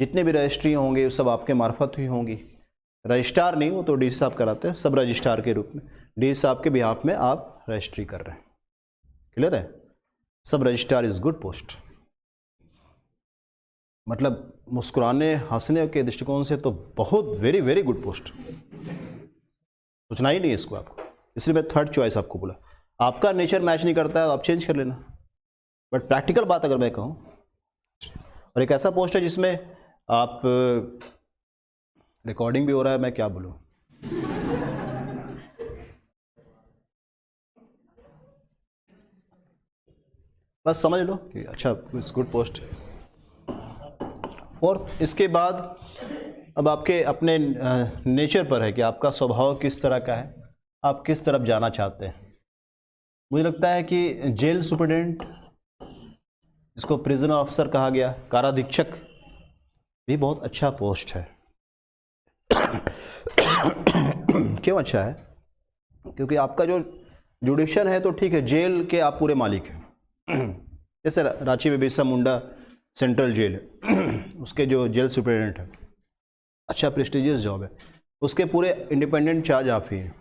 जितने भी रजिस्ट्री होंगे वो सब आपके मार्फत ही होंगी। रजिस्ट्रार नहीं, वो तो डी साहब कराते हैं, सब रजिस्ट्रार के रूप में डी साहब के बिहाफ में आप रजिस्ट्री कर रहे हैं। क्लियर है? सब रजिस्ट्रार इज गुड पोस्ट। मतलब मुस्कुराने हंसने के दृष्टिकोण से तो बहुत वेरी वेरी गुड पोस्ट, सोचना ही नहीं है इसको आपको, इसलिए मैं थर्ड चॉइस आपको बोला। आपका नेचर मैच नहीं करता है तो आप चेंज कर लेना, बट प्रैक्टिकल बात अगर मैं कहूँ, और एक ऐसा पोस्ट है जिसमें आप, रिकॉर्डिंग भी हो रहा है, मैं क्या बोलूँ, बस समझ लो कि अच्छा गुड पोस्ट। और इसके बाद अब आपके अपने नेचर पर है कि आपका स्वभाव किस तरह का है, आप किस तरफ जाना चाहते हैं। मुझे लगता है कि जेल सुपरिटेंडेंट, इसको प्रिजन ऑफिसर कहा गया, काराधीक्षक भी बहुत अच्छा पोस्ट है। क्यों अच्छा है? क्योंकि आपका जो जुडिशन है तो ठीक है, जेल के आप पूरे मालिक हैं। जैसे रांची में बिरसा मुंडा सेंट्रल जेल है, उसके जो जेल सुपरिटेंडेंट है, अच्छा प्रेस्टिजियस जॉब है, उसके पूरे इंडिपेंडेंट चार्ज आप ही हैं।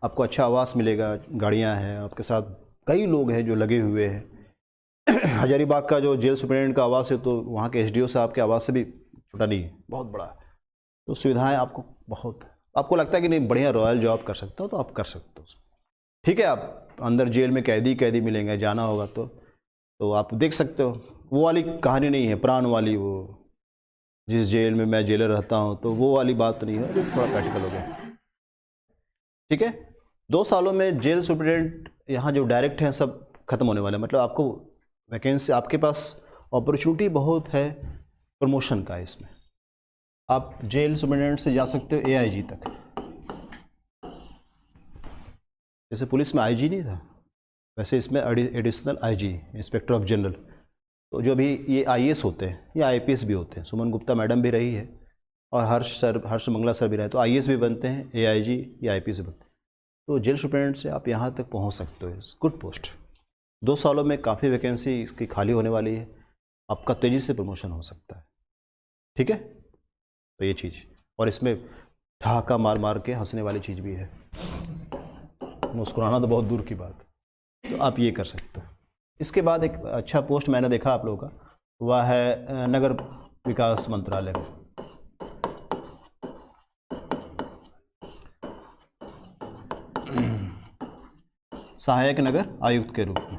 आपको अच्छा आवास मिलेगा, गाड़ियां हैं, आपके साथ कई लोग हैं जो लगे हुए हैं। हजारीबाग का जो जेल सुपरिटेंडेंट का आवास है तो वहाँ के एसडीओ साहब के आवास से भी छोटा नहीं है, बहुत बड़ा है। तो सुविधाएं आपको बहुत, आपको लगता है कि नहीं बढ़िया रॉयल जॉब कर सकते हो तो आप कर सकते हो। ठीक है, आप अंदर जेल में कैदी मिलेंगे, जाना होगा तो आप देख सकते हो। वो वाली कहानी नहीं है, प्राण वाली, वो जिस जेल में मैं जेलर रहता हूँ, तो वो वाली बात नहीं है, थोड़ा प्रैक्टिकल हो गया। ठीक है, 2 सालों में जेल सुपरिटेंडेंट यहाँ जो डायरेक्ट हैं सब खत्म होने वाले हैं। मतलब आपको वैकेंसी, आपके पास अपॉर्चुनिटी बहुत है प्रमोशन का। इसमें आप जेल सुपरिटेंडेंट से जा सकते हो AIG तक। जैसे पुलिस में IG नहीं था, वैसे इसमें additional IG, inspector of general. तो जो अभी ये IAS होते हैं या IPS भी होते हैं, सुमन गुप्ता मैडम भी रही है और हर्ष मंगला सर भी रहे, तो IAS भी बनते हैं, AIG या IPS बनते हैं। तो जेल सुपरिटेंडेंट से आप यहाँ तक पहुँच सकते हो। गुड पोस्ट, 2 सालों में काफ़ी वैकेंसी इसकी खाली होने वाली है, आपका तेज़ी से प्रमोशन हो सकता है। ठीक है, तो ये चीज़, और इसमें ठहाका मार के हंसने वाली चीज़ भी है, मुस्कुराना तो बहुत दूर की बात, तो आप ये कर सकते हो। इसके बाद एक अच्छा पोस्ट मैंने देखा आप लोगों का, वह है नगर विकास मंत्रालय में। सहायक नगर आयुक्त के रूप में।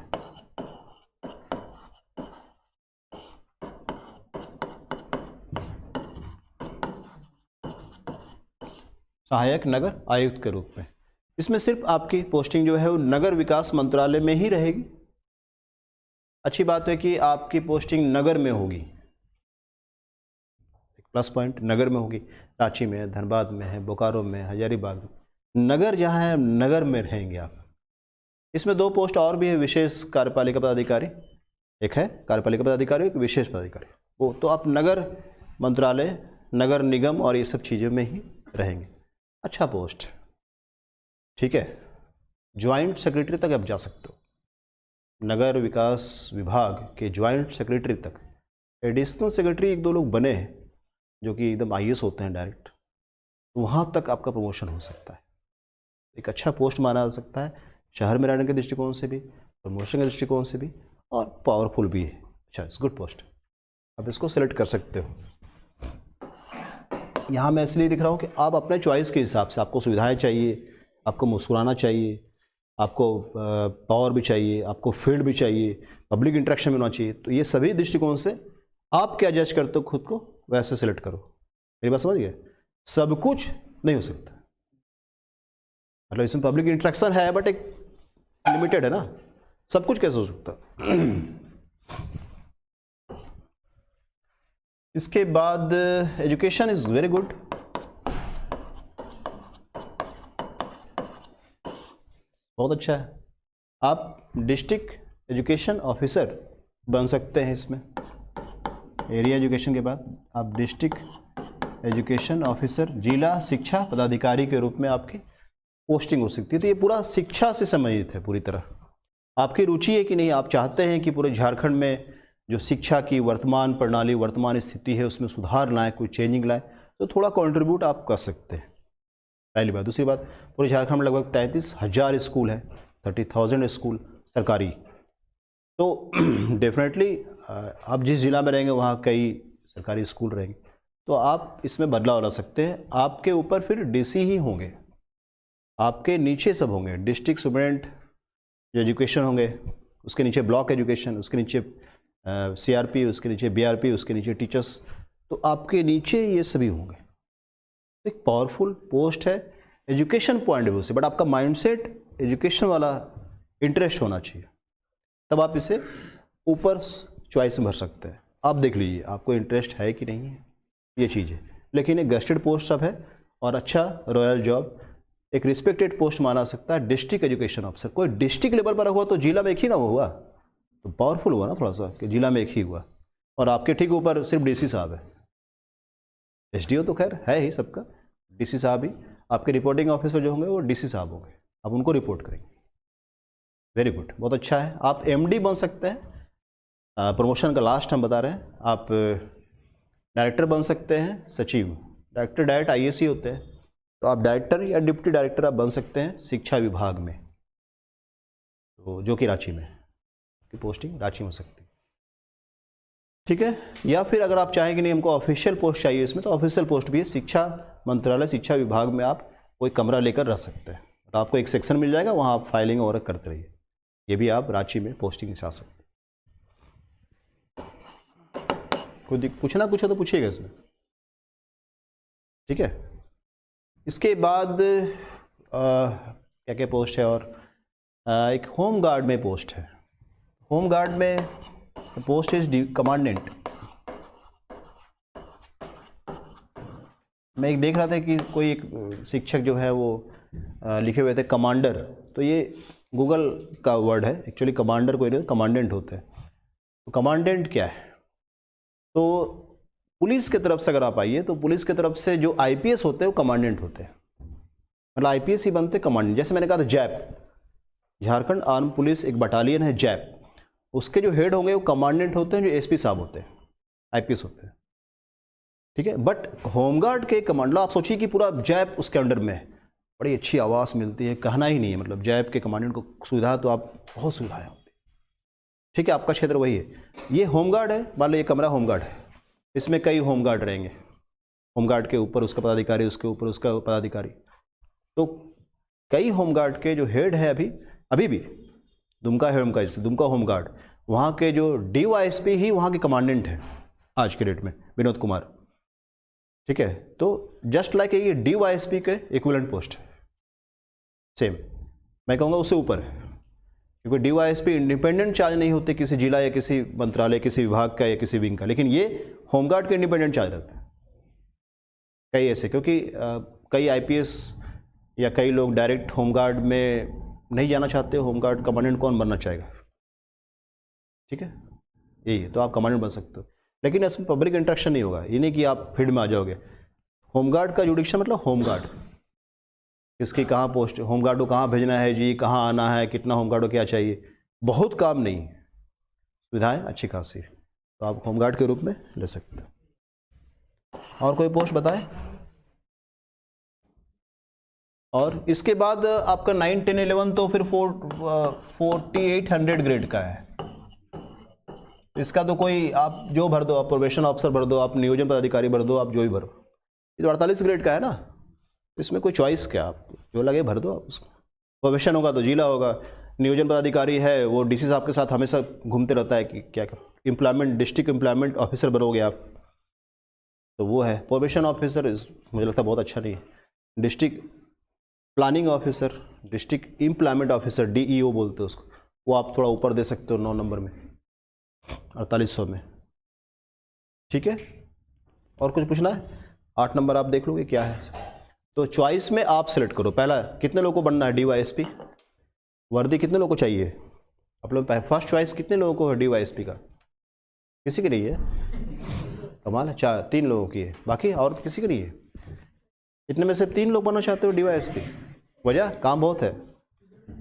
सहायक नगर आयुक्त के रूप में, इसमें सिर्फ आपकी पोस्टिंग जो है वो नगर विकास मंत्रालय में ही रहेगी। अच्छी बात है कि आपकी पोस्टिंग नगर में होगी, एक प्लस पॉइंट, नगर में होगी। रांची में है, धनबाद में है, बोकारो में, हजारीबाग में, नगर जहाँ है नगर में रहेंगे आप। इसमें 2 पोस्ट और भी है, विशेष कार्यपालिका पदाधिकारी, एक है कार्यपालिका पदाधिकारी, एक विशेष पदाधिकारी। वो तो आप नगर मंत्रालय, नगर निगम और ये सब चीज़ों में ही रहेंगे। अच्छा पोस्ट, ठीक है। ज्वाइंट सेक्रेटरी तक आप जा सकते हो, नगर विकास विभाग के ज्वाइंट सेक्रेटरी तक। एडिशनल सेक्रेटरी 1-2 लोग बने हैं जो कि एकदम IAS होते हैं डायरेक्ट, वहाँ तक आपका प्रमोशन हो सकता है। एक अच्छा पोस्ट माना जा सकता है, शहर में रहने के दृष्टिकोण से भी, प्रमोशन के दृष्टिकोण से भी, और पावरफुल भी है। अच्छा, इट्स गुड पोस्ट, आप इसको सेलेक्ट कर सकते हो। यहाँ मैं इसलिए दिख रहा हूँ कि आप अपने चॉइस के हिसाब से, आपको सुविधाएं चाहिए, आपको मुस्कुराना चाहिए, आपको पावर भी चाहिए, आपको फील्ड भी चाहिए, पब्लिक इंटरेक्शन भी होना चाहिए, तो ये सभी दृष्टिकोण से आप क्या जज करते हो खुद को, वैसे सेलेक्ट करो। मेरी बात समझ गए? सब कुछ नहीं हो सकता, मतलब इसमें पब्लिक इंटरेक्शन है बट एक लिमिटेड है ना, सब कुछ कैसे हो सकता। इसके बाद एजुकेशन इज वेरी गुड, बहुत अच्छा है। आप डिस्ट्रिक्ट एजुकेशन ऑफिसर बन सकते हैं इसमें, एरिया एजुकेशन के बाद आप डिस्ट्रिक्ट एजुकेशन ऑफिसर, जिला शिक्षा पदाधिकारी के रूप में आपकी पोस्टिंग हो सकती है। तो ये पूरा शिक्षा से संबंधित है पूरी तरह। आपकी रुचि है कि नहीं, आप चाहते हैं कि पूरे झारखंड में जो शिक्षा की वर्तमान प्रणाली, वर्तमान स्थिति है उसमें सुधार लाएं, कोई चेंजिंग लाएं, तो थोड़ा कंट्रीब्यूट आप कर सकते हैं। पहली बात। दूसरी बात, पूरे झारखंड में लगभग 33,000 स्कूल है, 30,000 स्कूल सरकारी। तो डेफिनेटली आप जिस ज़िला में रहेंगे वहाँ कई सरकारी स्कूल रहेंगे, तो आप इसमें बदलाव ला सकते हैं। आपके ऊपर फिर डीसी ही होंगे, आपके नीचे सब होंगे, डिस्ट्रिक्ट सुपरिटेंडेंट जो एजुकेशन होंगे, उसके नीचे ब्लॉक एजुकेशन, उसके नीचे सीआरपी, उसके नीचे बीआरपी, उसके नीचे टीचर्स, तो आपके नीचे ये सभी होंगे। एक पावरफुल पोस्ट है एजुकेशन पॉइंट ऑफ व्यू से, बट आपका माइंडसेट एजुकेशन वाला इंटरेस्ट होना चाहिए, तब आप इसे ऊपर चॉइस में भर सकते हैं। आप देख लीजिए आपको इंटरेस्ट है कि नहीं है, ये चीज़ है। लेकिन एक गेस्टेड पोस्ट सब है और अच्छा रॉयल जॉब, एक रिस्पेक्टेड पोस्ट माना सकता है डिस्ट्रिक्ट एजुकेशन ऑफिसर। कोई डिस्ट्रिक्ट लेवल पर हुआ तो जिला में एक ही ना हुआ, तो पावरफुल हुआ ना थोड़ा सा कि जिला में एक ही हुआ, और आपके ठीक ऊपर सिर्फ डीसी साहब है। एसडीओ तो खैर है ही सबका, डीसी साहब ही आपके रिपोर्टिंग ऑफिसर जो होंगे वो डीसी साहब होंगे, आप उनको रिपोर्ट करेंगे। वेरी गुड, बहुत अच्छा है। आप एमडी बन सकते हैं, प्रमोशन का लास्ट हम बता रहे हैं। आप डायरेक्टर बन सकते हैं, सचिव, डायरेक्टर डायरेक्ट आईएएस होते हैं, तो आप डायरेक्टर या डिप्टी डायरेक्टर आप बन सकते हैं शिक्षा विभाग में, तो जो कि रांची में, की पोस्टिंग रांची में हो सकती है, ठीक है। या फिर अगर आप चाहें कि नहीं हमको ऑफिशियल पोस्ट चाहिए इसमें, तो ऑफिशियल पोस्ट भी है, शिक्षा मंत्रालय शिक्षा विभाग में आप कोई कमरा लेकर रह सकते हैं, तो आपको एक सेक्शन मिल जाएगा, वहाँ आप फाइलिंग और करते रहिए। ये भी आप रांची में पोस्टिंग चाह सकते हैं। कोई पूछना कुछ है तो पूछिएगा इसमें, ठीक है। इसके बाद क्या क्या पोस्ट है, और एक होम गार्ड में पोस्ट है। होम गार्ड में पोस्ट इज कमांडेंट। मैं एक देख रहा था कि कोई एक शिक्षक जो है वो लिखे हुए थे कमांडर, तो ये गूगल का वर्ड है, एक्चुअली कमांडर कोई नहीं, कमांडेंट होते हैं। तो कमांडेंट क्या है, तो पुलिस की तरफ से अगर आप आइए तो पुलिस की तरफ से जो आईपीएस होते हैं वो कमांडेंट होते हैं, मतलब आईपीएस ही बनते कमांडेंट। जैसे मैंने कहा था जैप, झारखंड आर्म पुलिस एक बटालियन है जैप, उसके जो हेड होंगे वो कमांडेंट होते हैं, जो एसपी साहब होते हैं, आईपीएस होते हैं, ठीक है। बट होमगार्ड के कमांडर, आप सोचिए कि पूरा जैप उसके अंडर में है, बड़ी अच्छी आवाज़ मिलती है, कहना ही नहीं है, मतलब जैप के कमांडेंट को सुविधा तो आप बहुत सुविधाएं होती है, ठीक है। आपका क्षेत्र वही है, ये होमगार्ड है, मान लो ये कमरा होमगार्ड है, इसमें कई होमगार्ड रहेंगे, होमगार्ड के ऊपर उसका पदाधिकारी, उसके ऊपर उसका पदाधिकारी, तो कई होमगार्ड के जो हेड है अभी भी दुमका है, उनका जैसे दुमका होमगार्ड, वहाँ के जो डीवाईएसपी ही वहाँ के कमांडेंट हैं आज के डेट में, विनोद कुमार, ठीक है। तो जस्ट लाइक ये डीवाईएसपी के इक्विवेलेंट पोस्ट है, सेम मैं कहूँगा उससे ऊपर है, क्योंकि डीवाईएसपी इंडिपेंडेंट चार्ज नहीं होते किसी जिला या किसी मंत्रालय, किसी विभाग का या किसी विंग का, लेकिन ये होमगार्ड के इंडिपेंडेंट चार्ज रहता है। कई ऐसे, क्योंकि कई आईपीएस या कई लोग डायरेक्ट होमगार्ड में नहीं जाना चाहते, होमगार्ड कमांडेंट कौन बनना चाहेगा, ठीक है, यही है। तो आप कमांडेंट बन सकते हो, लेकिन इसमें पब्लिक इंटरेक्शन नहीं होगा, ये नहीं कि आप फील्ड में आ जाओगे। होमगार्ड का जुडिक्शन मतलब होमगार्ड, किसकी कहाँ पोस्ट, होमगार्ड को कहाँ भेजना है जी, कहाँ आना है, कितना होमगार्ड को क्या चाहिए, बहुत काम नहीं, सुविधाएं अच्छी खासी, तो आप होमगार्ड के रूप में ले सकते हो। और कोई पोस्ट बताएं। और इसके बाद आपका 9, 10, 11 तो फिर 4800 ग्रेड का है, इसका तो कोई आप जो भर दो, आप प्रोबेशन ऑफिसर भर दो, आप नियोजन पदाधिकारी भर दो, आप जो भी भरो, ये तो 48 ग्रेड का है ना, इसमें कोई चॉइस क्या, आप जो लगे भर दो आप उसको। प्रोबेशन होगा तो जिला होगा, नियोजन पदाधिकारी है वो डीसी साहब के साथ हमेशा घूमते रहता है कि क्या एम्प्लॉयमेंट, डिस्ट्रिक्ट एम्प्लॉयमेंट ऑफिसर बनोगे आप, तो वो है। प्रोबेशन ऑफिसर मुझे लगता है बहुत अच्छा नहीं है। District planning officer, district employment officer, DEO बोलते हैं उसको, वो आप थोड़ा ऊपर दे सकते हो 9 नंबर में, 4800 में, ठीक है। और कुछ पूछना है? 8 नंबर आप देख लोगे क्या है, तो चॉइस में आप सेलेक्ट करो। पहला कितने लोगों को बनना है डीवाईएसपी, वर्दी कितने लोगों को चाहिए, आप लोग फर्स्ट चॉइस कितने लोगों को है डीवाईएसपी का, किसी की नहीं है, कमाल है, 3 लोगों की है, बाकी और किसी की नहीं है। इतने में से 3 लोग बनना चाहते हो डीवाईएसपी, वजह काम बहुत है,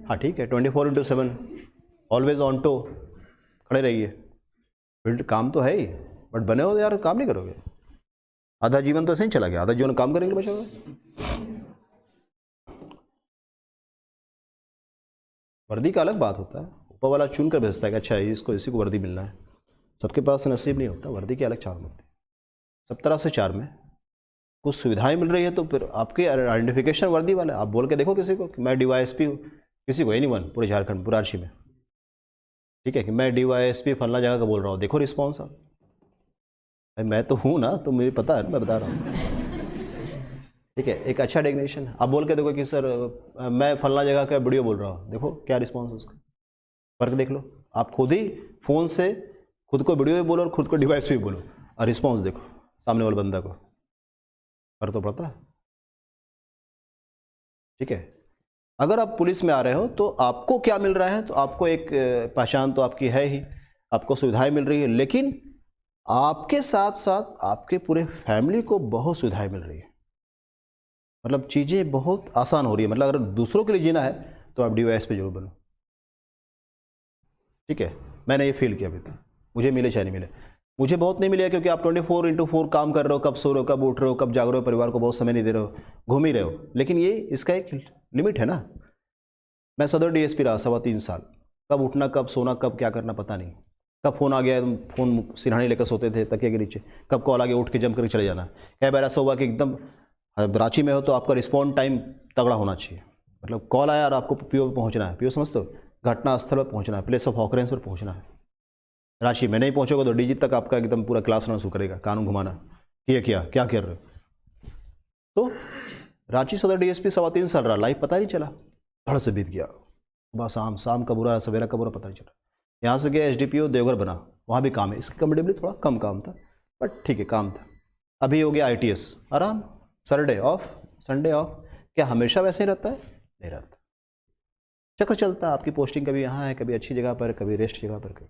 हाँ ठीक है, 24/7 ऑलवेज ऑन टो खड़े रहिए, फील्ड काम तो है ही, बट बने हो तो यार काम नहीं करोगे, आधा जीवन तो ऐसे ही चला गया, आधा जीवन काम करेंगे बचोगे। वर्दी का अलग बात होता है, ऊपर वाला चुन कर भेजता है कि अच्छा इसको इसी को वर्दी मिलना है। सबके पास नसीब नहीं होता, वर्दी की अलग चार्म होती है। सब तरह से चार्म है, कुछ सुविधाएं मिल रही है तो फिर आपके आइडेंटिफिकेशन वर्दी वाला है। आप बोल के देखो किसी को कि मैं DYSP हूँ, किसी को एनीवन पूरे झारखंड पूरा राज्य में, ठीक है, कि मैं DYSP फलना जगह का बोल रहा हूँ, देखो रिस्पॉन्स आप। भाई मैं तो हूँ ना, तो मुझे पता है, मैं बता रहा हूँ, ठीक है। एक अच्छा डेफिनेशन आप बोल के देखो कि सर मैं फलना जगह का वीडियो बोल रहा हूँ, देखो क्या रिस्पॉन्स उसका, फर्क देख लो। आप खुद ही फ़ोन से खुद को वीडियो भी बोलो और खुद को डिवाइस भी बोलो और रिस्पॉन्स देखो सामने वाले बंदा को, फर्क तो पड़ता है, ठीक है। अगर आप पुलिस में आ रहे हो तो आपको क्या मिल रहा है, तो आपको एक पहचान तो आपकी है ही, आपको सुविधाएं मिल रही है, लेकिन आपके साथ साथ आपके पूरे फैमिली को बहुत सुविधाएं मिल रही है। मतलब चीज़ें बहुत आसान हो रही है। मतलब अगर दूसरों के लिए जीना है तो आप DYS पे जरूर बनो, ठीक है। मैंने ये फील किया अभी तक, मुझे मिले चाहे नहीं मिले, मुझे बहुत नहीं मिले क्योंकि आप 24/4 काम कर रहे हो, कब सो रहे हो, कब उठ रहे हो, कब जाग रहे हो, परिवार को बहुत समय नहीं दे रहे हो, घूम ही रहे हो। लेकिन ये इसका एक लिमिट है ना। मैं सदर DSP रहा 3.25 साल, कब उठना, कब सोना, कब क्या करना पता नहीं, कब फ़ोन आ गया, फ़ोन सिरहानी लेकर सोते थे तकिए के नीचे, कब कॉल आ गया उठ के जम करके चले जाना। कई बार ऐसा हुआ कि एकदम रांची में हो तो आपका रिस्पॉन्ड टाइम तगड़ा होना चाहिए। मतलब कॉल आया और आपको PO पे पहुँचना है, PO समझते हो, घटना स्थल पर पहुँचना है, प्लेस ऑफ ऑकरेंस पर पहुँचना है। रांची में नहीं पहुँचोगे तो DG तक आपका एकदम पूरा क्लास रन शुरू करेगा, कानून घुमाना, किए क्या कर रहे हो। तो रांची सदर DSP 3.25 साल रहा, लाइफ पता नहीं चला, धड़ से बीत गया। सुबह शाम का बुरा, सवेरा का बुरा, पता नहीं चला। यहाँ से गया SDPO देवघर बना, वहाँ भी काम है, इसके कंपेरेटिवली थोड़ा कम काम था, बट ठीक है काम था। अभी हो गया ITS, आराम, सैटरडे ऑफ, संडे ऑफ। क्या हमेशा वैसे ही रहता है? नहीं रहता, चक्कर चलता है। आपकी पोस्टिंग कभी यहाँ है, कभी अच्छी जगह पर, कभी रेस्ट जगह पर, कभी।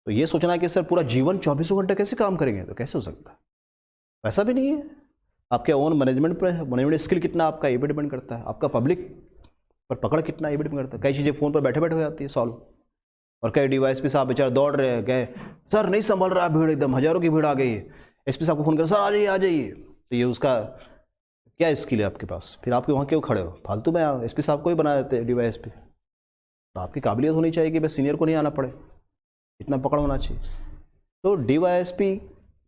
तो ये सोचना कि सर पूरा जीवन 24 घंटे कैसे काम करेंगे, तो कैसे हो सकता है? वैसा भी नहीं है। आपके ओन मैनेजमेंट पर, मैनेजमेंट स्किल कितना आपका, ये भी डिपेंड करता है। आपका पब्लिक पर पकड़ कितना, ये भी डिपेंड करता है। कई चीज़ें फ़ोन पर बैठे बैठे हो जाती है सॉल्व, और कई DYSP साहब बेचारे दौड़ रहे हैं, गए सर नहीं संभल रहा, भीड़ एकदम हज़ारों की भीड़ आ गई है, SP साहब को फ़ोन कर, सर आ जाइए आ जाइए। तो ये उसका क्या स्किल है आपके पास? फिर आपके वहाँ क्यों खड़े हो? फालतू में SP साहब को ही बना देते DYSP। तो आपकी काबिलियत होनी चाहिए कि बस सीनियर को नहीं आना पड़े, इतना पकड़ होना चाहिए। तो DYSP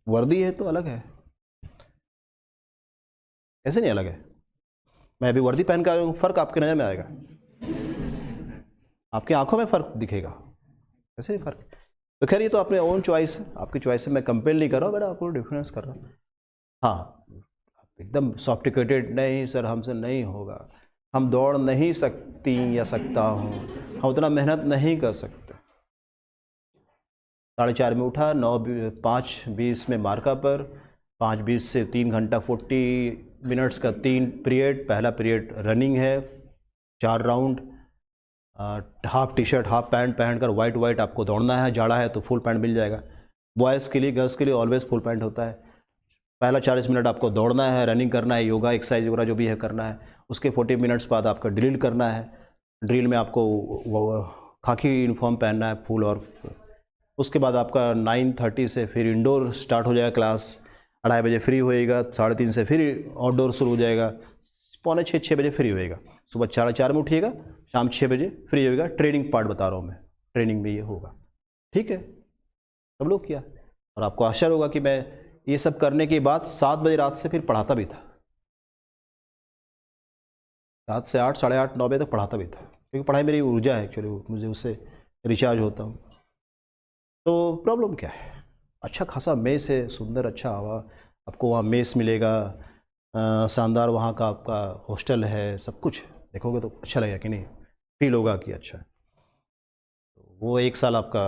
वर्दी है तो अलग है, ऐसे नहीं अलग है। मैं अभी वर्दी पहन के आया हूँ, फ़र्क आपकी नज़र में आएगा, आपकी आंखों में फ़र्क दिखेगा, ऐसे ही फ़र्क। तो खैर ये तो अपने ओन चॉइस है, आपकी चॉइस है, मैं कंपेल नहीं कर रहा हूँ, बेटा आपको डिफरेंस कर रहा हूँ। हाँ, एकदम सॉफ्टिकेटेड नहीं सर, हमसे नहीं होगा, हम दौड़ नहीं सकती या सकता हूँ, हम उतना मेहनत नहीं कर सकते। 4:30 में उठा, 5:20 में मार्का पर, 5:20 से 3 घंटा 40 मिनट्स का 3 पीरियड। पहला पीरियड रनिंग है, 4 round, half T-shirt half pant पहनकर वाइट आपको दौड़ना है। जाड़ा है तो फुल पैंट मिल जाएगा। बॉयज़ के लिए, गर्ल्स के लिए ऑलवेज फुल पैंट होता है। पहला 40 मिनट आपको दौड़ना है, रनिंग करना है, योगा एक्सरसाइज वगैरह जो भी है करना है। उसके 40 मिनट्स बाद आपका ड्रिल करना है। ड्रिल में आपको खाकी यूनिफॉर्म पहनना है फुल, और उसके बाद आपका 9:30 से फिर इंडोर स्टार्ट हो जाएगा क्लास, 2:30 बजे फ्री होएगा, 3:30 से फिर आउटडोर शुरू हो जाएगा, 5:45-6 बजे फ्री होएगा। सुबह 4:30 में उठिएगा, शाम 6 बजे फ्री होएगा। ट्रेनिंग पार्ट बता रहा हूँ मैं, ट्रेनिंग में ये होगा, ठीक है। सब लोग किया, और आपको आश्चर्य होगा कि मैं ये सब करने के बाद 7 बजे रात से फिर पढ़ाता भी था, 7 से 8, 8:30, 9 बजे तक पढ़ाता भी था, क्योंकि पढ़ाई मेरी ऊर्जा है एक्चुअली, मुझे उससे रिचार्ज होता हूँ। तो प्रॉब्लम क्या है? अच्छा खासा मेस है, सुंदर अच्छा हवा, आपको वहाँ मेस मिलेगा, शानदार वहाँ का आपका हॉस्टल है, सब कुछ देखोगे तो अच्छा लगेगा कि नहीं, फील होगा कि अच्छा है। तो वो 1 साल आपका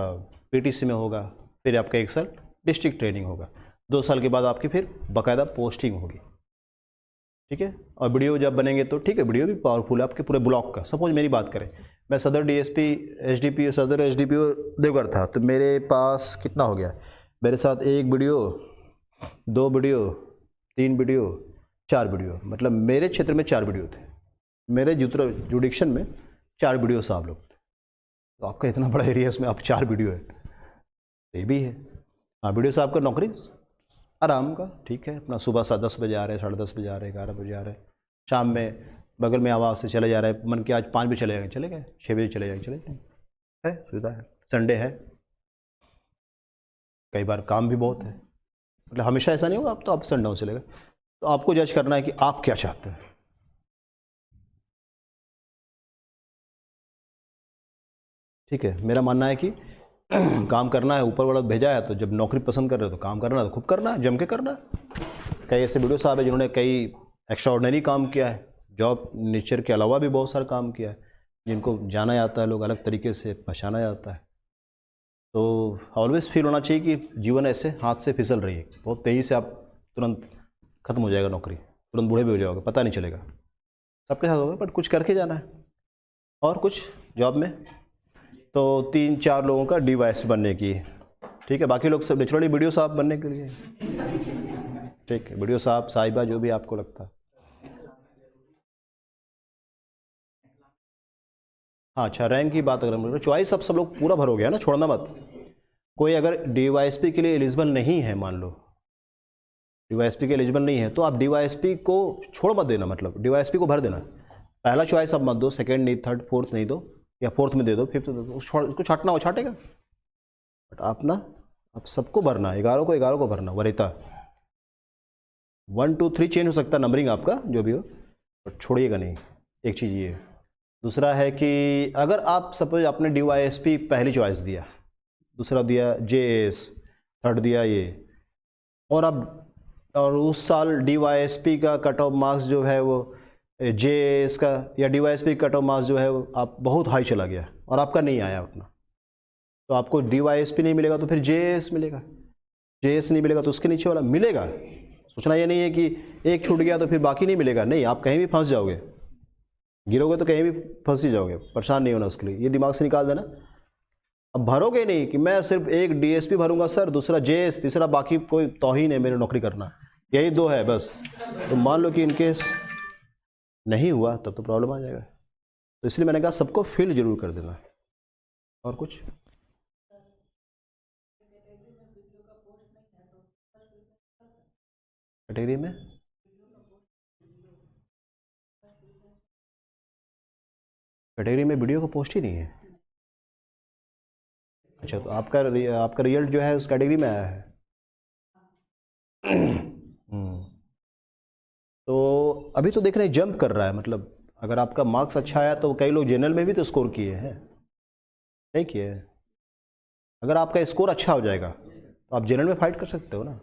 PTC में होगा, फिर आपका 1 साल डिस्ट्रिक्ट ट्रेनिंग होगा, 2 साल के बाद आपकी फिर बाकायदा पोस्टिंग होगी, ठीक है। और वीडियो जब बनेंगे तो ठीक है, वीडियो भी पावरफुल है आपके पूरे ब्लॉक का। सपोज मेरी बात करें, मैं सदर DSP SDPO सदर SDPO देवघर था, तो मेरे पास कितना हो गया, मेरे साथ 1 वीडियो, 2 वीडियो, 3 वीडियो, 4 वीडियो, मतलब मेरे क्षेत्र में 4 वीडियो थे, मेरे जुडिक्शन में 4 वीडियो साहब लोग थे। तो आपका इतना बड़ा एरिया, उसमें आप 4 वीडियो है, ये भी है। हाँ, वीडियो साहब का नौकरी आराम का, ठीक है, अपना सुबह 10 बजे आ रहे, 10:30 बजे आ रहे, 11 बजे आ रहे, शाम में बगल में आवाज़ से चले जा रहा है, मन के आज 5 बजे चले जाएंगे, चले गए, 6 बजे चले जाएंगे, चले जाएंगे, है सुविधा है। संडे है, कई बार काम भी बहुत है, मतलब हमेशा ऐसा नहीं होगा अब तो आप संडे चले गए। तो आपको जज करना है कि आप क्या चाहते हैं। ठीक है, मेरा मानना है कि काम करना है, ऊपर वाला भेजा है, तो जब नौकरी पसंद कर रहे हो तो काम करना है, तो खूब करना है, जम के करना है। कई ऐसे वीडियो साहब है जिन्होंने कई एक्स्ट्राऑर्डिनरी काम किया है, जॉब नेचर के अलावा भी बहुत सारा काम किया है, जिनको जाना जाता है, लोग अलग तरीके से पहचाना जाता है। तो ऑलवेज फील होना चाहिए कि जीवन ऐसे हाथ से फिसल रही है, बहुत तेज़ी से आप तुरंत ख़त्म हो जाएगा नौकरी, तुरंत बूढ़े भी हो जाओगे, पता नहीं चलेगा, सबके साथ होगा, बट कुछ करके जाना है। और कुछ जॉब में तो 3-4 लोगों का DYS बनने की, ठीक है, बाकी लोग सब नेचुरली वीडियो साहब बनने के लिए, ठीक है, वीडियो साहब साहिबा जो भी आपको लगता है। हाँ अच्छा, रैंक की बात अगर हम चॉइस अब सब लोग पूरा भरोगे है ना, छोड़ना मत। कोई अगर DYSP के लिए एलिजिबल नहीं है, मान लो DYSP के एलिजिबल नहीं है, तो आप DYSP को छोड़ मत देना, मतलब DYSP को भर देना। पहला चॉइस आप मत दो, सेकंड नहीं, थर्ड फोर्थ नहीं दो, या फोर्थ में दे दो, फिफ्थ में दे दो, उसको छाटना हो छाटेगा, बट आप ना आप सबको भरना, 11 को भरना, वरीता 1 2 3 चेंज हो सकता है नंबरिंग आपका जो भी हो, बट छोड़िएगा नहीं। एक चीज़ ये। दूसरा है कि अगर आप सपोज आपने DYSP पहली चॉइस दिया, दूसरा दिया JAS, थर्ड दिया ये, और उस साल DYSP का कट ऑफ मार्क्स जो है वो JAS का या DYSP कट ऑफ मार्क्स जो है वो आप बहुत हाई चला गया और आपका नहीं आया उतना, तो आपको DYSP नहीं मिलेगा तो फिर JAS मिलेगा, JAS नहीं मिलेगा तो उसके नीचे वाला मिलेगा। सोचना ये नहीं है कि एक छूट गया तो फिर बाकी नहीं मिलेगा, नहीं, आप कहीं भी फंस जाओगे, गिरोगे तो कहीं भी फंस ही जाओगे, परेशान नहीं होना उसके लिए, ये दिमाग से निकाल देना। अब भरोगे नहीं कि मैं सिर्फ एक DSP भरूंगा सर, दूसरा JAS, तीसरा बाकी कोई तौहीन है मेरे नौकरी करना, यही 2 है बस, तो मान लो कि इनकेस नहीं हुआ तब तो प्रॉब्लम आ जाएगा। तो इसलिए मैंने कहा सबको फिल जरूर कर देना। और कुछ कैटेगरी में वीडियो का पोस्ट ही नहीं है। अच्छा, तो आपका रिजल्ट जो है उस कैटेगरी में आया है। तो अभी तो देख रहे हैं जंप कर रहा है, मतलब अगर आपका मार्क्स अच्छा आया तो कई लोग जनरल में भी तो स्कोर किए हैं, नहीं किए हैं। अगर आपका स्कोर अच्छा हो जाएगा तो आप जनरल में फाइट कर सकते हो ना।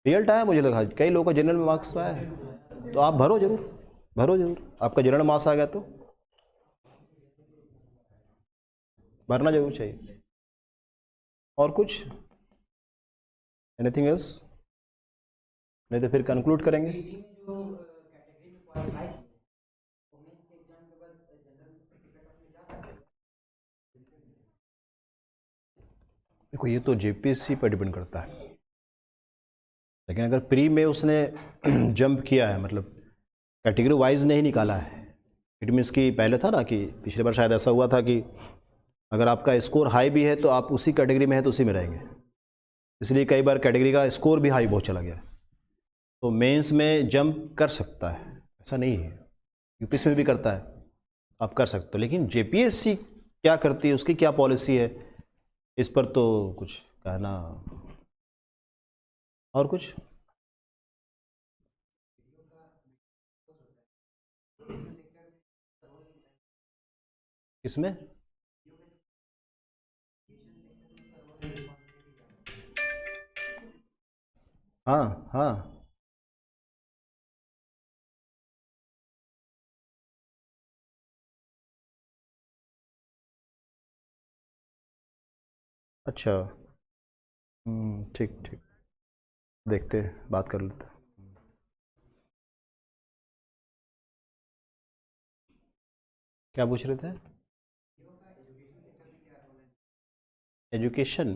रिजल्ट आया, मुझे लगा कई लोगों का जनरल में मार्क्स आया है, तो आप भरो जरूर, आपका जनरल मार्क्स आ गया तो भरना जरूर चाहिए। और कुछ एनीथिंग एल्स, नहीं तो फिर कंक्लूड करेंगे। देखो ये तो JPSC पर डिपेंड करता है, लेकिन अगर प्री में उसने जंप किया है, मतलब कैटेगरी वाइज नहीं निकाला है, इट मीन्स कि पहले था ना कि पिछले बार शायद ऐसा हुआ था कि अगर आपका स्कोर हाई भी है तो आप उसी कैटेगरी में है तो उसी में रहेंगे, इसलिए कई बार कैटेगरी का स्कोर भी हाई बहुत चला गया, तो मेंस में जंप कर सकता है, ऐसा नहीं है, UPSC में भी करता है, आप कर सकते हो। लेकिन JPSC क्या करती है, उसकी क्या पॉलिसी है, इस पर तो कुछ कहना। और कुछ इसमें हाँ हाँ, अच्छा, ठीक, देखते हैं, बात कर लेते हैं। क्या पूछ रहे थे? एजुकेशन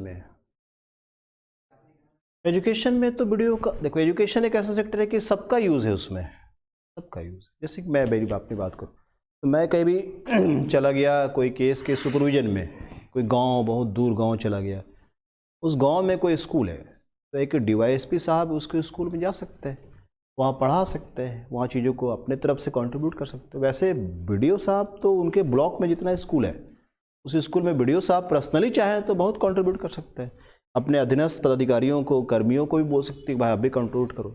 में तो वीडियो का देखो, एजुकेशन एक ऐसा सेक्टर है कि सबका यूज़ है उसमें, सबका यूज़। जैसे कि मैं मेरी अपनी बात करूँ तो मैं कहीं भी चला गया कोई केस के सुपरविजन में, कोई गांव, बहुत दूर गांव चला गया, उस गांव में कोई स्कूल है तो एक DYSP साहब उसके स्कूल में जा सकते हैं, वहाँ पढ़ा सकते हैं, वहाँ चीज़ों को अपने तरफ से कंट्रीब्यूट कर सकते हैं। वैसे बीडीओ साहब तो उनके ब्लॉक में जितना स्कूल है उस स्कूल में बीडीओ साहब पर्सनली चाहें तो बहुत कंट्रीब्यूट कर सकते हैं। अपने अधीनस्थ पदाधिकारियों को, कर्मियों को भी बोल सकते हैं भाई आप भी कंट्रीब्यूट करो।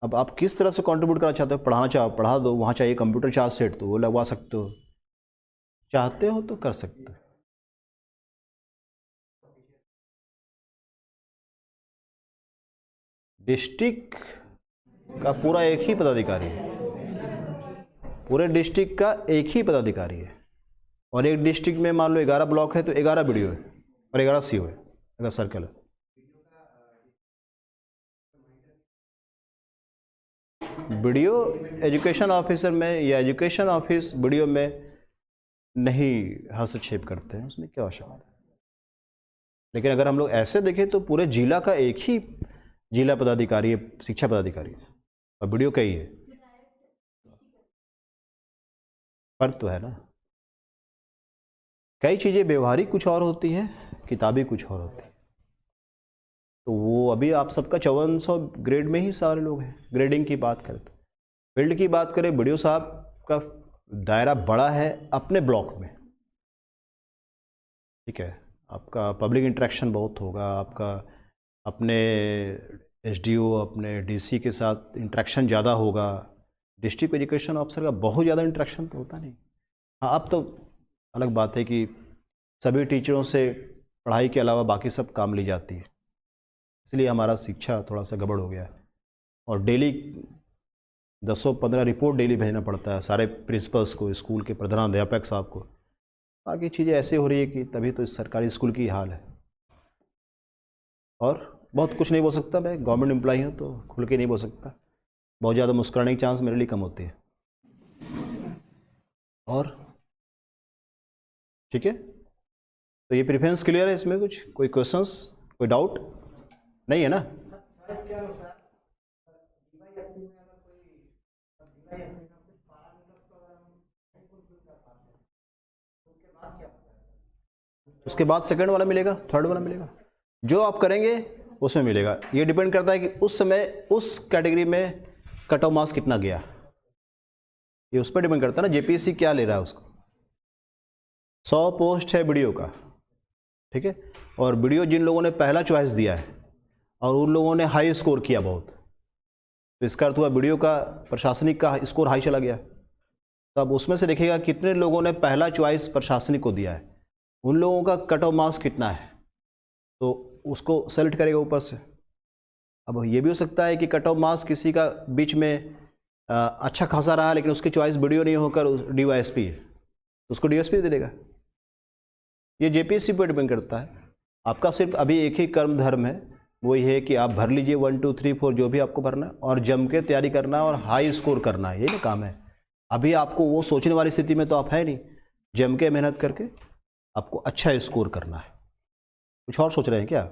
अब आप किस तरह से कंट्रीब्यूट करना चाहते हो, पढ़ाना चाहो पढ़ा दो, वहाँ चाहिए कंप्यूटर 4 सेट तो वो लगवा सकते हो, चाहते हो तो कर सकते हो। डिस्ट्रिक्ट का पूरा एक ही पदाधिकारी है, पूरे डिस्ट्रिक्ट का एक ही पदाधिकारी है। और एक डिस्ट्रिक्ट में मान लो 11 ब्लॉक है तो 11 बीडीओ है और 11 सीओ है, अगर सर्कल है। बीडीओ एजुकेशन ऑफिसर में या एजुकेशन ऑफिस बीडीओ में नहीं हस्तक्षेप करते हैं, उसमें क्या आवश्यकता है। लेकिन अगर हम लोग ऐसे देखें तो पूरे जिला का एक ही जिला पदाधिकारी है, शिक्षा पदाधिकारी, और बीडीओ का ही है। फर्क तो है ना। कई चीज़ें व्यवहारिक कुछ और होती है, किताबी कुछ और होती है। तो वो अभी आप सबका 5400 ग्रेड में ही सारे लोग हैं। ग्रेडिंग की बात करें तो, फील्ड की बात करें, बीडीओ साहब का दायरा बड़ा है अपने ब्लॉक में, ठीक है। आपका पब्लिक इंटरेक्शन बहुत होगा, आपका अपने एसडीओ अपने डीसी के साथ इंटरेक्शन ज़्यादा होगा। डिस्ट्रिक्ट एजुकेशन ऑफिसर का बहुत ज़्यादा इंटरेक्शन तो होता नहीं। हाँ, अब तो अलग बात है कि सभी टीचरों से पढ़ाई के अलावा बाकी सब काम ली जाती है, इसलिए हमारा शिक्षा थोड़ा सा गड़बड़ हो गया है। और डेली 10-15 रिपोर्ट डेली भेजना पड़ता है सारे प्रिंसिपल्स को, स्कूल के प्रधानाध्यापक साहब को। बाकी चीज़ें ऐसे हो रही है कि तभी तो इस सरकारी स्कूल की हाल है। और बहुत कुछ नहीं बोल सकता मैं, गवर्नमेंट एम्प्लॉई हूँ तो खुल के नहीं बोल सकता। बहुत ज़्यादा मुस्कुराने की चांस मेरे लिए कम होती है। और ठीक है, तो ये प्रेफरेंस क्लियर है। इसमें कुछ कोई क्वेश्चंस, कोई डाउट नहीं है ना? उसके बाद सेकंड वाला मिलेगा, थर्ड वाला मिलेगा, जो आप करेंगे उसमें मिलेगा। ये डिपेंड करता है कि उस समय उस कैटेगरी में कट ऑफ मार्क्स कितना गया, ये उस पर डिपेंड करता है ना, जेपीएससी क्या ले रहा है उसको। 100 पोस्ट है बीडीओ का, ठीक है, और बीडीओ जिन लोगों ने पहला चॉइस दिया है और उन लोगों ने हाई स्कोर किया बहुत, तो इसका अर्थ हुआ बीडीओ का प्रशासनिक का स्कोर हाई चला गया। तो अब उसमें से देखिएगा कितने लोगों ने पहला चॉइस प्रशासनिक को दिया है, उन लोगों का कट ऑफ मार्क्स कितना है, तो उसको सेलेक्ट करेगा ऊपर से। अब ये भी हो सकता है कि कट ऑफ मार्क्स किसी का बीच में अच्छा खासा रहा लेकिन उसकी चॉइस बीडीओ नहीं होकर डीवाईएसपी है, तो उसको डीएसपी दे देगा। ये जेपीएससी पर डिपेंड करता है। आपका सिर्फ अभी एक ही कर्म धर्म है, वो ये है कि आप भर लीजिए 1 2 3 4 जो भी आपको भरना है, और जम के तैयारी करना है और हाई स्कोर करना है, यही ना काम है। अभी आपको वो सोचने वाली स्थिति में तो आप है नहीं, जम के मेहनत करके आपको अच्छा स्कोर करना है। कुछ और सोच रहे हैं क्या?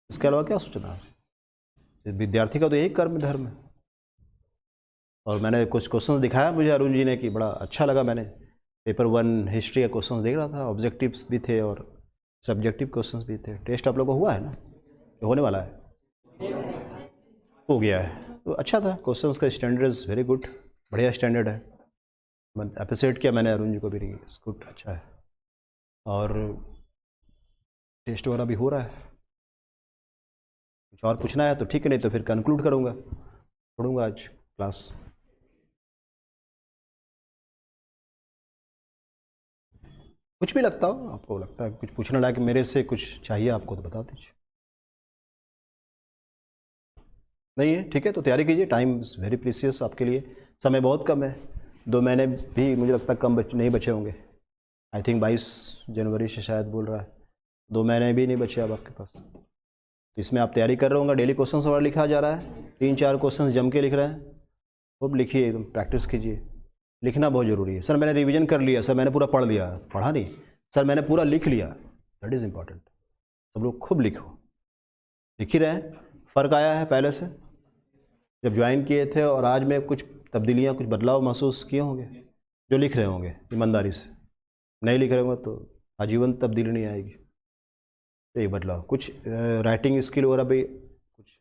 इसके अलावा क्या सोचना है? विद्यार्थी का तो यही कर्म धर्म है। और मैंने कुछ क्वेश्चंस दिखाया मुझे अरुण जी ने कि बड़ा अच्छा लगा। मैंने पेपर 1 हिस्ट्री का क्वेश्चंस देख रहा था, ऑब्जेक्टिव्स भी थे और सब्जेक्टिव क्वेश्चंस भी थे। टेस्ट आप लोगों को हुआ है ना, होने वाला है, हो गया है, तो अच्छा था। क्वेश्चंस का स्टैंडर्ड इज़ वेरी गुड, बढ़िया स्टैंडर्ड है। अप्रिशिएट किया मैंने अरुण जी को भी, गुड, अच्छा है। और टेस्ट वगैरह भी हो रहा है। कुछ और पूछना है तो ठीक है, नहीं तो फिर कंक्लूड करूँगा, छोड़ूंगा आज क्लास। कुछ भी लगता हो, आपको लगता है कुछ पूछना लायक मेरे से कुछ चाहिए आपको तो बता दीजिए। नहीं है, ठीक है, तो तैयारी कीजिए। टाइम इज़ वेरी प्रीसियस आपके लिए, समय बहुत कम है। 2 महीने भी मुझे लगता है कम नहीं बचे होंगे। आई थिंक 22 जनवरी से शायद बोल रहा है, 2 महीने भी नहीं बचे अब आपके पास। इसमें आप तैयारी कर रहे होंगे, डेली क्वेश्चंस वगैरह लिखा जा रहा है, 3-4 क्वेश्चंस जम के लिख रहे हैं, खूब लिखिए, एकदम प्रैक्टिस कीजिए। लिखना बहुत ज़रूरी है। सर मैंने रिवीजन कर लिया, सर मैंने पूरा पढ़ लिया, पढ़ा नहीं सर, मैंने पूरा लिख लिया, दैट इज़ इम्पॉर्टेंट। सब लोग खूब लिखो, लिख ही रहे हैं। फ़र्क आया है पहले से, जब ज्वाइन किए थे और आज में कुछ तब्दीलियाँ, कुछ बदलाव महसूस किए होंगे जो लिख रहे होंगे ईमानदारी से। नहीं लिख रहे होंगे तो आजीवन तब्दीली नहीं आएगी। यही बदलाव, कुछ राइटिंग स्किल वगैरह भी कुछ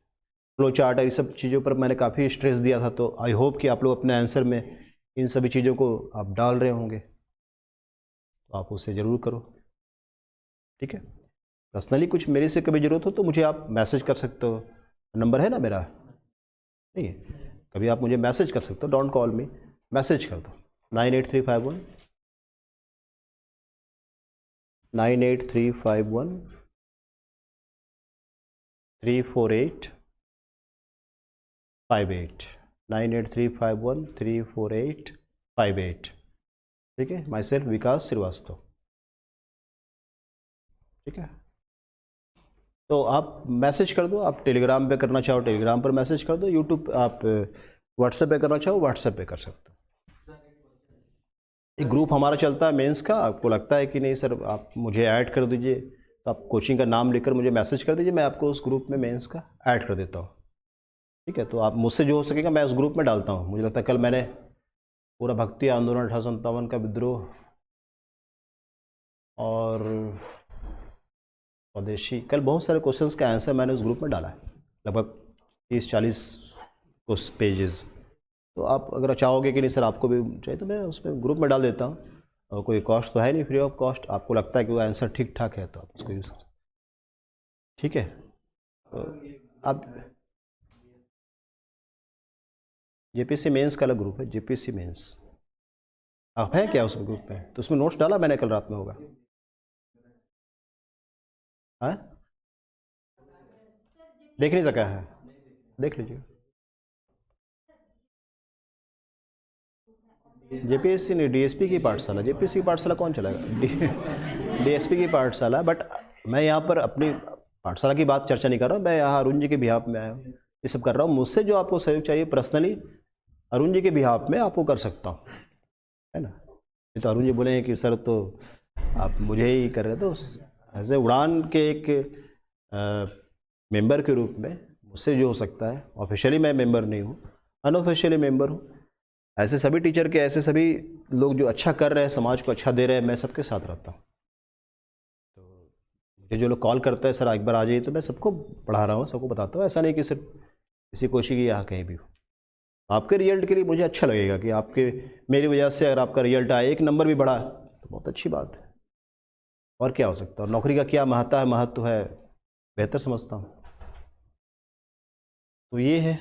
फ्लो चार्ट और ये सब चीज़ों पर मैंने काफ़ी स्ट्रेस दिया था, तो आई होप कि आप लोग अपने आंसर में इन सभी चीज़ों को आप डाल रहे होंगे, तो आप उसे ज़रूर करो, ठीक है। पर्सनली कुछ मेरे से कभी ज़रूरत हो तो मुझे आप मैसेज कर सकते हो, नंबर है ना मेरा, नहीं है, कभी आप मुझे मैसेज कर सकते हो, डोंट कॉल मी, मैसेज कर दो 98351 348 58 98351 348 58, ठीक है। माई सेल्फ विकास श्रीवास्तव, ठीक है। तो आप मैसेज कर दो, आप टेलीग्राम पे करना चाहो टेलीग्राम पर मैसेज कर दो, यूट्यूब आप व्हाट्सएप पे करना चाहो व्हाट्सएप पे कर सकते हो। एक ग्रुप हमारा चलता है मेंस का, आपको लगता है कि नहीं सर आप मुझे ऐड कर दीजिए, तो आप कोचिंग का नाम लिखकर मुझे मैसेज कर दीजिए, मैं आपको उस ग्रुप में मेंस का ऐड कर देता हूँ, ठीक है। तो आप मुझसे जो हो सकेगा मैं उस ग्रुप में डालता हूँ। मुझे लगता है कल मैंने पूरा भक्ति आंदोलन 1857 का विद्रोह और स्वदेशी, कल बहुत सारे क्वेश्चंस का आंसर मैंने उस ग्रुप में डाला है, लगभग 30-40 कुछ पेजेस। तो आप अगर चाहोगे कि नहीं सर आपको भी चाहिए तो मैं उसमें ग्रुप में डाल देता हूँ, और कोई कॉस्ट तो है नहीं, फ्री ऑफ कॉस्ट। आपको लगता है कि वो आंसर ठीक ठाक है तो आप उसको यूज़ करें, ठीक है। तो आप जेपीसी मेंस का अलग ग्रुप है, जेपीसी मेंस, आप हैं क्या उस ग्रुप में? तो उसमें नोट्स डाला मैंने कल रात में, होगा हाँ, देख नहीं सका है, देख लीजिए। जेपीएससी नहीं, डीएसपी की पाठशाला, जेपीएससी की पाठशाला कौन चलाएगा? डीएसपी की पाठशाला। बट मैं यहाँ पर अपनी पाठशाला की बात चर्चा नहीं कर रहा हूँ, मैं यहाँ अरुण जी के बिहाफ में आया हूँ, ये सब कर रहा हूँ। मुझसे जो आपको सहयोग चाहिए पर्सनली अरुण जी के बिहाफ में आपको कर सकता हूँ, है ना। ये तो अरुण जी बोले हैं कि सर तो आप मुझे ही कर रहे, तो एज ए उड़ान के एक मेंबर के रूप में मुझसे जो हो सकता है, ऑफिशियली मैं मेंबर नहीं हूँ, अनऑफिशियली मेंबर हूँ। ऐसे सभी टीचर के, ऐसे सभी लोग जो अच्छा कर रहे हैं, समाज को अच्छा दे रहे हैं, मैं सबके साथ रहता हूँ। तो मुझे जो लोग कॉल करते हैं सर एक बार आ जाइए, तो मैं सबको पढ़ा रहा हूँ, सबको बताता हूँ। ऐसा नहीं कि सिर्फ किसी कोचिंग की यहाँ कहीं भी हो। आपके रिजल्ट के लिए मुझे अच्छा लगेगा कि आपके मेरी वजह से अगर आपका रिजल्ट आए, एक नंबर भी बढ़ा तो बहुत अच्छी बात है, और क्या हो सकता है। और नौकरी का क्या महत्व है बेहतर समझता हूँ। तो ये है,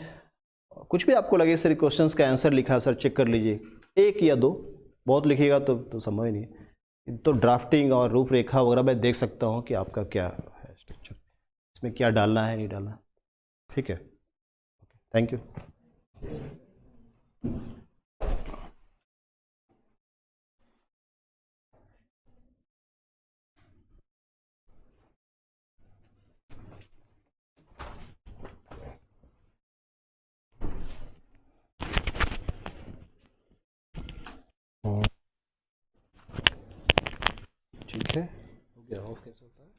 कुछ भी आपको लगे सर क्वेश्चंस का आंसर लिखा सर चेक कर लीजिए, 1 या 2, बहुत लिखिएगा तो संभव ही नहीं। तो ड्राफ्टिंग और रूपरेखा वगैरह मैं देख सकता हूँ कि आपका क्या है स्ट्रक्चर, इसमें क्या डालना है नहीं डालना, ठीक है। Thank you. ठीक है, हो गया, ऑफ कैसे होता है?